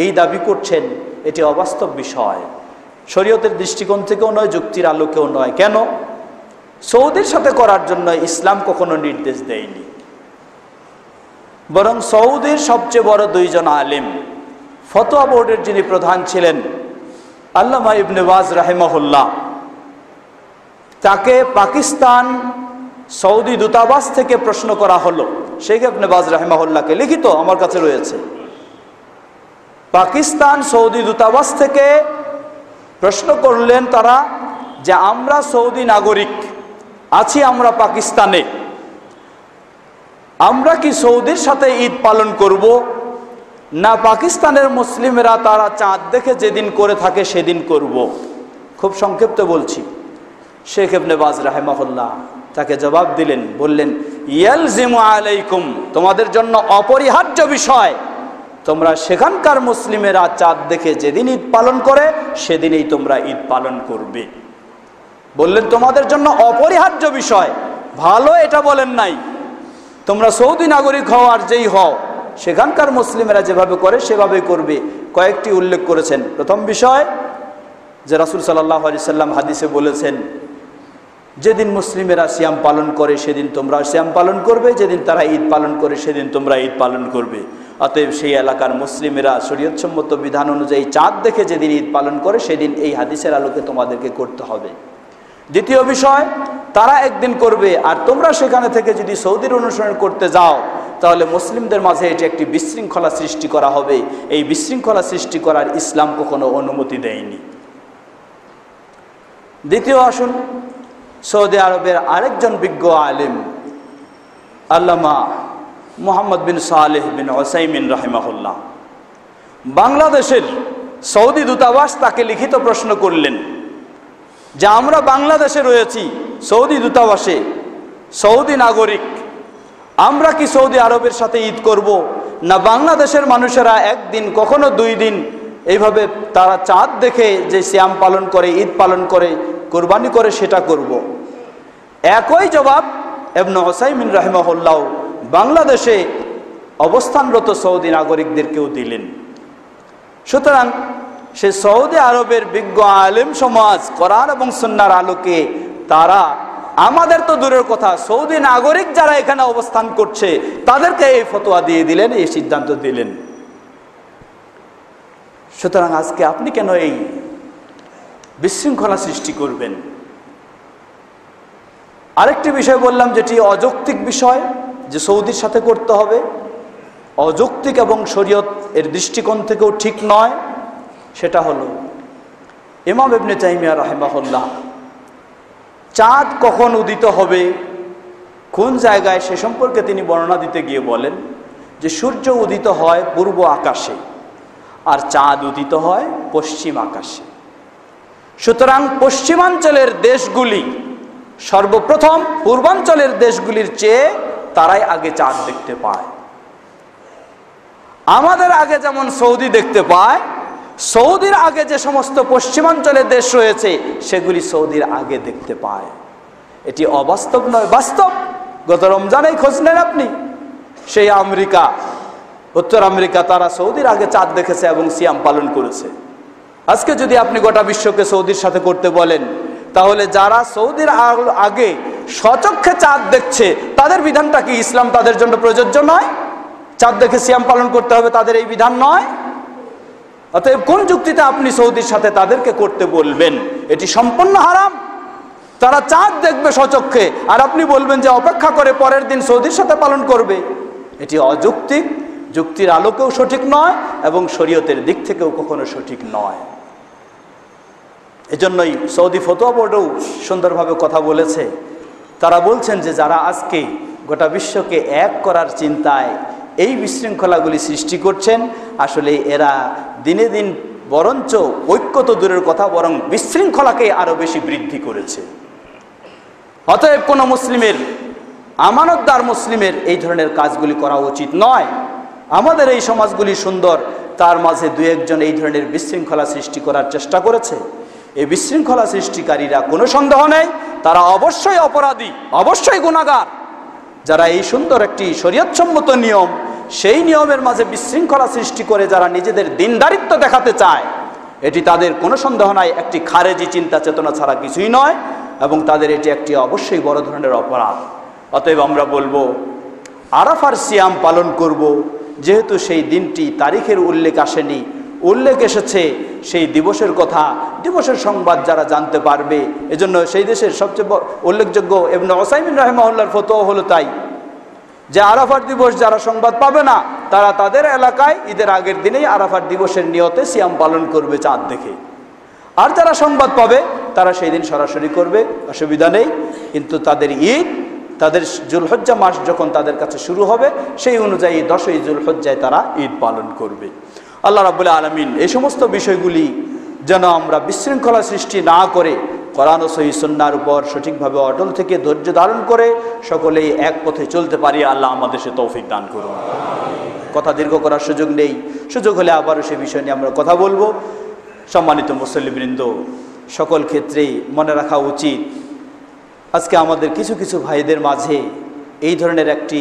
এই দাবি করছেন, এটি অবাস্তব বিষয়, শরীয়তের দৃষ্টিকোণ থেকেও নয়, যুক্তির আলোকেও নয়। কেন? সৌদির সাথে করার জন্য ইসলাম কখনো নির্দেশ দেয়নি, বরং সৌদির সবচেয়ে বড় দুইজন আলেম, ফতোয়া বোর্ডের যিনি প্রধান ছিলেন আল্লামা ইবনে বাজ রাহিমাহুল্লাহ, তাকে পাকিস্তান সৌদি দূতাবাস থেকে প্রশ্ন করা হলো। শেখ ইবনে বাজ রাহিমাহুল্লাহকে লিখিত আমার কাছে রয়েছে, পাকিস্তান সৌদি দূতাবাস থেকে প্রশ্ন করলেন তারা যে আমরা সৌদি নাগরিক আছি, আমরা পাকিস্তানে, আমরা কি সৌদির সাথে ঈদ পালন করব, না পাকিস্তানের মুসলিমেরা তারা চাঁদ দেখে যেদিন করে থাকে সেদিন করব? খুব সংক্ষিপ্ত বলছি। শেখ ইবনে বাজ রাহিমাহুল্লাহ তাকে জবাব দিলেন, বললেন ইয়ালজিমু আলাইকুম, তোমাদের জন্য অপরিহার্য বিষয়, তোমরা সেখানকার মুসলিমেরা চাঁদ দেখে যেদিন ঈদ পালন করে সেদিনই তোমরা ঈদ পালন করবে। বললেন তোমাদের জন্য অপরিহার্য বিষয়, ভালো এটা বলেন নাই, তোমরা সৌদি নাগরিক হও আর যেই হও, সেখানকার মুসলিমেরা যেভাবে করে সেভাবেই করবে। কয়েকটি উল্লেখ করেছেন। প্রথম বিষয় যে রাসূল সাল্লাল্লাহু আলাইহি সাল্লাম হাদিসে বলেছেন, যেদিন মুসলিমেরা সিয়াম পালন করে সেদিন তোমরা সিয়াম পালন করবে, যেদিন তারা ঈদ পালন করে সেদিন তোমরা ঈদ পালন করবে। অতএব সেই এলাকার মুসলিমেরা শরীয়তসম্মত বিধান অনুযায়ী চাঁদ দেখে যেদিন ঈদ পালন করে সেদিন এই হাদিসের আলোকে তোমাদেরকে করতে হবে। দ্বিতীয় বিষয়, তারা একদিন করবে আর তোমরা সেখানে থেকে যদি সৌদির অনুসরণ করতে যাও, তাহলে মুসলিমদের মাঝে এটি একটি বিশৃঙ্খলা সৃষ্টি করা হবে। এই বিশৃঙ্খলা সৃষ্টি করার ইসলাম কখনো অনুমতি দেয়নি। দ্বিতীয় আসুন, সৌদি আরবের আরেকজন বিজ্ঞ আলেম আল্লামা মুহাম্মদ বিন সালেহ বিন উসাইমিন রাহিমাহুল্লাহ, বাংলাদেশের সৌদি দূতাবাস তাকে লিখিত প্রশ্ন করলেন যে আমরা বাংলাদেশে রয়েছি, সৌদি দূতাবাসে, সৌদি নাগরিক, আমরা কি সৌদি আরবের সাথে ঈদ করব, না বাংলাদেশের মানুষেরা একদিন কখনো 2 দিন এইভাবে তারা চাঁদ দেখে যে সিয়াম পালন করে, ঈদ পালন করে, কোরবানি করে সেটা করব? একই জবাব ইবনে উসাইমিন রাহিমাহুল্লাহ বাংলাদেশে অবস্থানরত সৌদি নাগরিকদেরকেও দিলেন। সুতরাং সে সৌদি আরবের বিজ্ঞ আলেম সমাজ কোরআন এবং সুন্নাহর আলোকে তারা, আমাদের তো দূরের কথা, সৌদি নাগরিক যারা এখানে অবস্থান করছে তাদেরকে এই ফতোয়া দিয়ে দিলেন, এই সিদ্ধান্ত দিলেন। সুতরাং আজকে আপনি কেন এই বিশৃঙ্খলা সৃষ্টি করবেন? আরেকটি বিষয় বললাম যেটি অযৌক্তিক বিষয়, যে সৌদির সাথে করতে হবে, অযৌক্তিক এবং শরীয়ত এর দৃষ্টিকোণ থেকেও ঠিক নয়। সেটা হলো ইমাম ইবনে তাইমিয়া রাহিমাহুল্লাহ চাঁদ কখন উদিত হবে, কোন জায়গায়, সে সম্পর্কে তিনি বর্ণনা দিতে গিয়ে বলেন যে সূর্য উদিত হয় পূর্ব আকাশে আর চাঁদ উদিত হয় পশ্চিম আকাশে। সুতরাং পশ্চিমাঞ্চলের দেশগুলি সর্বপ্রথম পূর্বাঞ্চলের দেশগুলির চেয়ে তারাই আগে চাঁদ দেখতে পায়। আমাদের আগে যেমন সৌদি দেখতে পায়, সৌদির আগে যে সমস্ত পশ্চিমাঞ্চলের দেশ রয়েছে সেগুলি সৌদির আগে দেখতে পায়। এটি অবাস্তব নয়, বাস্তব। গত রমজানেই খোঁজ নেন আপনি, সেই আমেরিকা, উত্তর আমেরিকা, তারা সৌদির আগে চাঁদ দেখেছে এবং সিয়াম পালন করেছে। আজকে যদি আপনি গোটা বিশ্বকে সৌদির সাথে করতে বলেন, তাহলে যারা সৌদির আগে স্বচক্ষে চাঁদ দেখছে তাদের বিধানটা কি ইসলাম তাদের জন্য প্রযোজ্য নয়? চাঁদ দেখে সিয়াম পালন করতে হবে, তাদের এই বিধান নয়? অতএব কোন যুক্তিতে আপনি সৌদির সাথে তাদেরকে করতে বলবেন? এটি সম্পূর্ণ হারাম। তারা চাঁদ দেখবে স্বচক্ষে আর আপনি বলবেন যে অপেক্ষা করে পরের দিন সৌদির সাথে পালন করবে। এটি অযৌক্তিক, যুক্তির আলোকেও সঠিক নয় এবং শরীয়তের দিক থেকেও কখনো সঠিক নয়। এজন্যই সৌদি ফতোয়া বোর্ডও সুন্দরভাবে কথা বলেছে। তারা বলছেন যে যারা আজকে গোটা বিশ্বকে এক করার চিন্তায় এই বিশৃঙ্খলাগুলি সৃষ্টি করছেন, আসলে এরা দিনে দিন বরঞ্চ ঐক্য তো দূরের কথা, বরং বিশৃঙ্খলাকে আরো বেশি বৃদ্ধি করেছে। অতএব কোনো মুসলিমের আমানতদার মুসলিমের এই ধরনের কাজগুলি করা উচিত নয়। আমাদের এই সমাজগুলি সুন্দর, তার মাঝে দু একজন এই ধরনের বিশৃঙ্খলা সৃষ্টি করার চেষ্টা করেছে। এই বিশৃঙ্খলা সৃষ্টিকারীরা কোনো সন্দেহ নেই, তারা অবশ্যই অপরাধী, অবশ্যই গুনাহগার। যারা এই সুন্দর একটি শরীয়তসম্মত নিয়ম, সেই নিয়মের মাঝে বিশৃঙ্খলা সৃষ্টি করে যারা নিজেদের দিনদারিত্ব দেখাতে চায়, এটি তাদের কোনো সন্দেহ নাই একটি খারেজি চিন্তা চেতনা ছাড়া কিছুই নয়, এবং তাদের এটি একটি অবশ্যই বড় ধরনের অপরাধ। অতএব আমরা বলবো আরাফার সিয়াম পালন করব, যেহেতু সেই দিনটি তারিখের উল্লেখ আসেনি, উল্লেখ এসেছে সেই দিবসের কথা, দিবসের সংবাদ যারা জানতে পারবে। এজন্য সেই দেশের সবচেয়ে উল্লেখযোগ্য ইবনে উসাইমিন রাহিমাহুল্লাহর ফতোয়া হলো তাই, যে আরাফার দিবস যারা সংবাদ পাবে না, তারা তাদের এলাকায় ঈদের আগের দিনেই আরাফার দিবসের নিয়তে সিয়াম পালন করবে চাঁদ দেখে। আর যারা সংবাদ পাবে তারা সেই দিন সরাসরি করবে, অসুবিধা নেই। কিন্তু তাদের ঈদ, তাদের জুলহজ্জা মাস যখন তাদের কাছে শুরু হবে, সেই অনুযায়ী 10ই জুলহজ্জায় তারা ঈদ পালন করবে। আল্লাহ রাব্বুল আলামিন এই সমস্ত বিষয়গুলি যেন আমরা বিশৃঙ্খলা সৃষ্টি না করে কোরআন ও সহিহ সুন্নাহর উপর সঠিকভাবে অটল থেকে ধৈর্য ধারণ করে সকলেই এক পথে চলতে পারি। আল্লাহ আমাদের সে তৌফিক দান করুন। কথা দীর্ঘ করার সুযোগ নেই, সুযোগ হলে আবারও সে বিষয় নিয়ে আমরা কথা বলবো। সম্মানিত মুসল্লিবৃন্দ, সকল ক্ষেত্রেই মনে রাখা উচিত, আজকে আমাদের কিছু কিছু ভাইদের মাঝে এই ধরনের একটি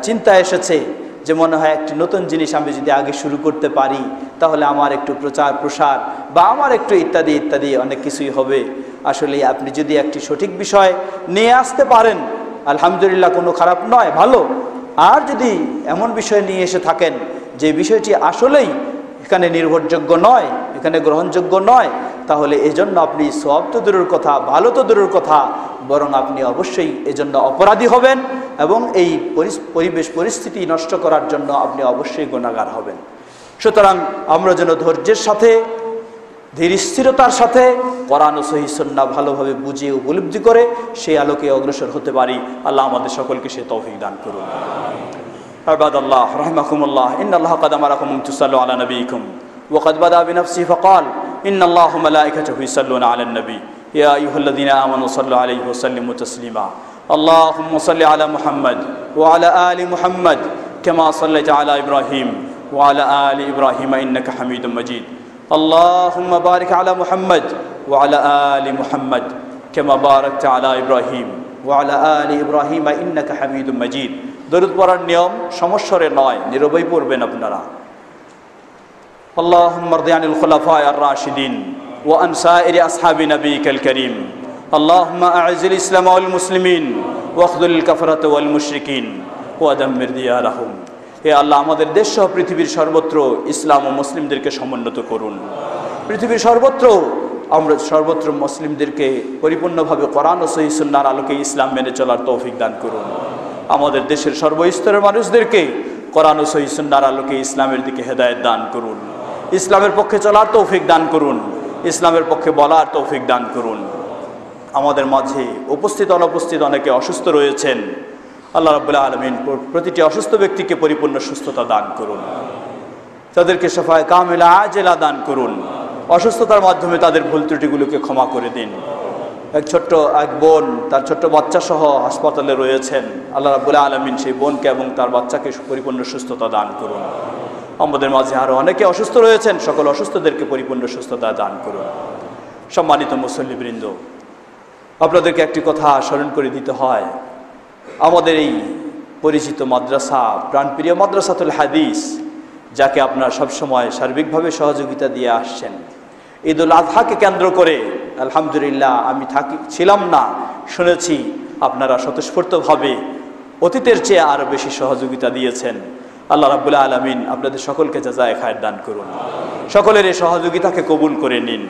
চিন্তা এসেছে যে মনে হয় একটি নতুন জিনিস আমি যদি আগে শুরু করতে পারি, তাহলে আমার একটু প্রচার প্রসার বা আমার একটু ইত্যাদি ইত্যাদি অনেক কিছুই হবে। আসলে আপনি যদি একটি সঠিক বিষয় নিয়ে আসতে পারেন, আলহামদুলিল্লাহ, কোনো খারাপ নয়, ভালো। আর যদি এমন বিষয় নিয়ে এসে থাকেন যে বিষয়টি আসলেই এখানে নির্ভরযোগ্য নয়, এখানে গ্রহণযোগ্য নয়, তাহলে এজন্য আপনি সওয়াব তো দূরের কথা, ভালো তো দূরের কথা, বরং আপনি অবশ্যই এজন্য অপরাধী হবেন, এবং এই পরিবেশ পরিস্থিতি নষ্ট করার জন্য আপনি অবশ্যই গুনাহগার হবেন। সুতরাং আমরা যেন ধৈর্যের সাথে, ধীর স্থিরতার সাথে কোরআন ও সহিহ সুন্নাহ ভালোভাবে বুঝিয়ে উপলব্ধি করে সেই আলোকে অগ্রসর হতে পারি। আল্লাহ আমাদের সকলকে সে তৌফিক দান করুন। ইবাদাল্লাহ রাহিমাকুমুল্লাহ, ইন্নাল্লাহা ক্বাদ আমারাকুম আন তুসাল্লু আলা নবিয়িকুম ওয়া ক্বাদ বাদা বিনাফসিহি ফাকাল ইন্নাল্লাহা ওয়া মালাইকাতাহু ইউসাল্লুনা আলান নবী ইয়া আইয়ুহাল্লাযীনা আমানু সাল্লু আলাইহি ওয়া সাল্লিমু তাসলিমা। اللهم صل على محمد وعلى آل محمد كما صليت على إبراهيم وعلى آل إبراهيم إنك حميد مجيد. اللهم بارك على محمد وعلى آل محمد كما باركت على إبراهيم وعلى آل إبراهيم إنك حميد مجيد. দরুদ পড়ার নিয়ম সমস্বরে নয়, নীরবেই পড়বেন আপনারা। اللهم ارض عن الخلفاء الراشدين وعن سائر أصحاب نبيك الكريم. اللهم أعز الإسلام والمسلمين واخذل الكفرة والمشركين ودمر ديارهم. হে আল্লাহ, আমাদের দেশ সহ পৃথিবীর সর্বত্র ইসলাম ও মুসলিমদেরকে সমুন্নত করুন। পৃথিবীর সর্বত্র মুসলিমদেরকে পরিপূর্ণভাবে কোরআন ও সহিহ সুন্নাহর আলোকে ইসলাম মেনে চলার তৌফিক দান করুন। আমাদের দেশের সর্বস্তরের মানুষদেরকে কোরআন ও সহিহ সুন্নাহর আলোকে ইসলামের দিকে হেদায়েত দান করুন। ইসলামের পক্ষে চলার তৌফিক দান করুন। ইসলামের পক্ষে বলার তৌফিক দান করুন। আমাদের মাঝে উপস্থিত অনুপস্থিত অনেকে অসুস্থ রয়েছেন। আল্লাহ রাব্বুল আলামিন প্রতিটি অসুস্থ ব্যক্তিকে পরিপূর্ণ সুস্থতা দান করুন, তাদেরকে শাফায়ে কামিলা আজেলা দান করুন। অসুস্থতার মাধ্যমে তাদের ভুল ত্রুটিগুলোকে ক্ষমা করে দিন। এক বোন তার ছোট্ট বাচ্চা সহ হাসপাতালে রয়েছেন। আল্লাহ রাব্বুল আলামিন সেই বোনকে এবং তার বাচ্চাকে পরিপূর্ণ সুস্থতা দান করুন। আমাদের মাঝে আরও অনেকে অসুস্থ রয়েছেন, সকল অসুস্থদেরকে পরিপূর্ণ সুস্থতা দান করুন। সম্মানিত মুসল্লিবৃন্দ, আপনাদেরকে একটি কথা স্মরণ করে দিতে হয়। আমাদের এই পরিচিত মাদ্রাসা, প্রাণপ্রিয় মাদ্রাসাতুল হাদিস, যাকে আপনারা সবসময় সার্বিকভাবে সহযোগিতা দিয়ে আসছেন, ঈদুল আজহাকে কেন্দ্র করে আলহামদুলিল্লাহ আমি ছিলাম না, শুনেছি আপনারা স্বতঃস্ফূর্তভাবে অতীতের চেয়ে আরও বেশি সহযোগিতা দিয়েছেন। আল্লাহ রাব্বুল আলামিন আপনাদের সকলকে জাযায়ে খায়ের দান করুন। সকলের এই সহযোগিতাকে কবুল করে নিন।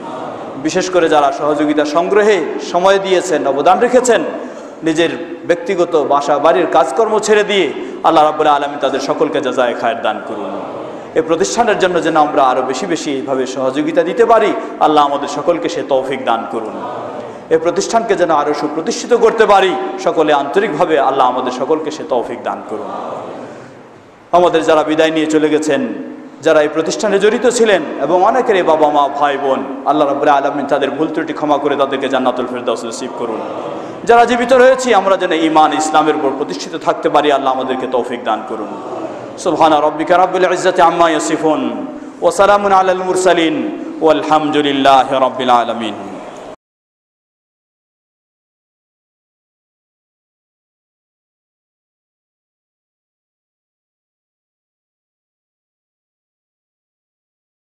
বিশেষ করে যারা সহযোগিতা সংগ্রহে সময় দিয়েছেন, অবদান রেখেছেন, নিজের ব্যক্তিগত বাসা বাড়ির কাজকর্ম ছেড়ে দিয়ে, আল্লাহ রাব্বুল আলামিন তাদের সকলকে জাযায়ে খায়ের দান করুন। এই প্রতিষ্ঠানের জন্য যেন আমরা আরও বেশি বেশি এইভাবে সহযোগিতা দিতে পারি, আল্লাহ আমাদের সকলকে সে তৌফিক দান করুন। এই প্রতিষ্ঠানকে যেন আরও সুপ্রতিষ্ঠিত করতে পারি, সকলে আন্তরিকভাবে আল্লাহ আমাদের সকলকে সে তৌফিক দান করুন। আমাদের যারা বিদায় নিয়ে চলে গেছেন, যারা এই প্রতিষ্ঠানে জড়িত ছিলেন, এবং অনেকের বাবা মা ভাই বোন, আল্লাহ রাব্বুল আলামিন তাদের ভুল ত্রুটি ক্ষমা করে তাদেরকে জান্নাতুল ফেরদাউস নসিব করুন। যারা জীবিত রয়েছি আমরা যেন ঈমান ইসলামের উপর প্রতিষ্ঠিত থাকতে পারি, আল্লাহ আমাদেরকে তৌফিক দান করুন। সুবহানা রাব্বিকা রাব্বিল ইজ্জাতি আম্মা ইয়াসিফুন ওয়া সালামুন আলাল মুরসালিন ওয়ালহামদুলিল্লাহি রাব্বিল আলামিন।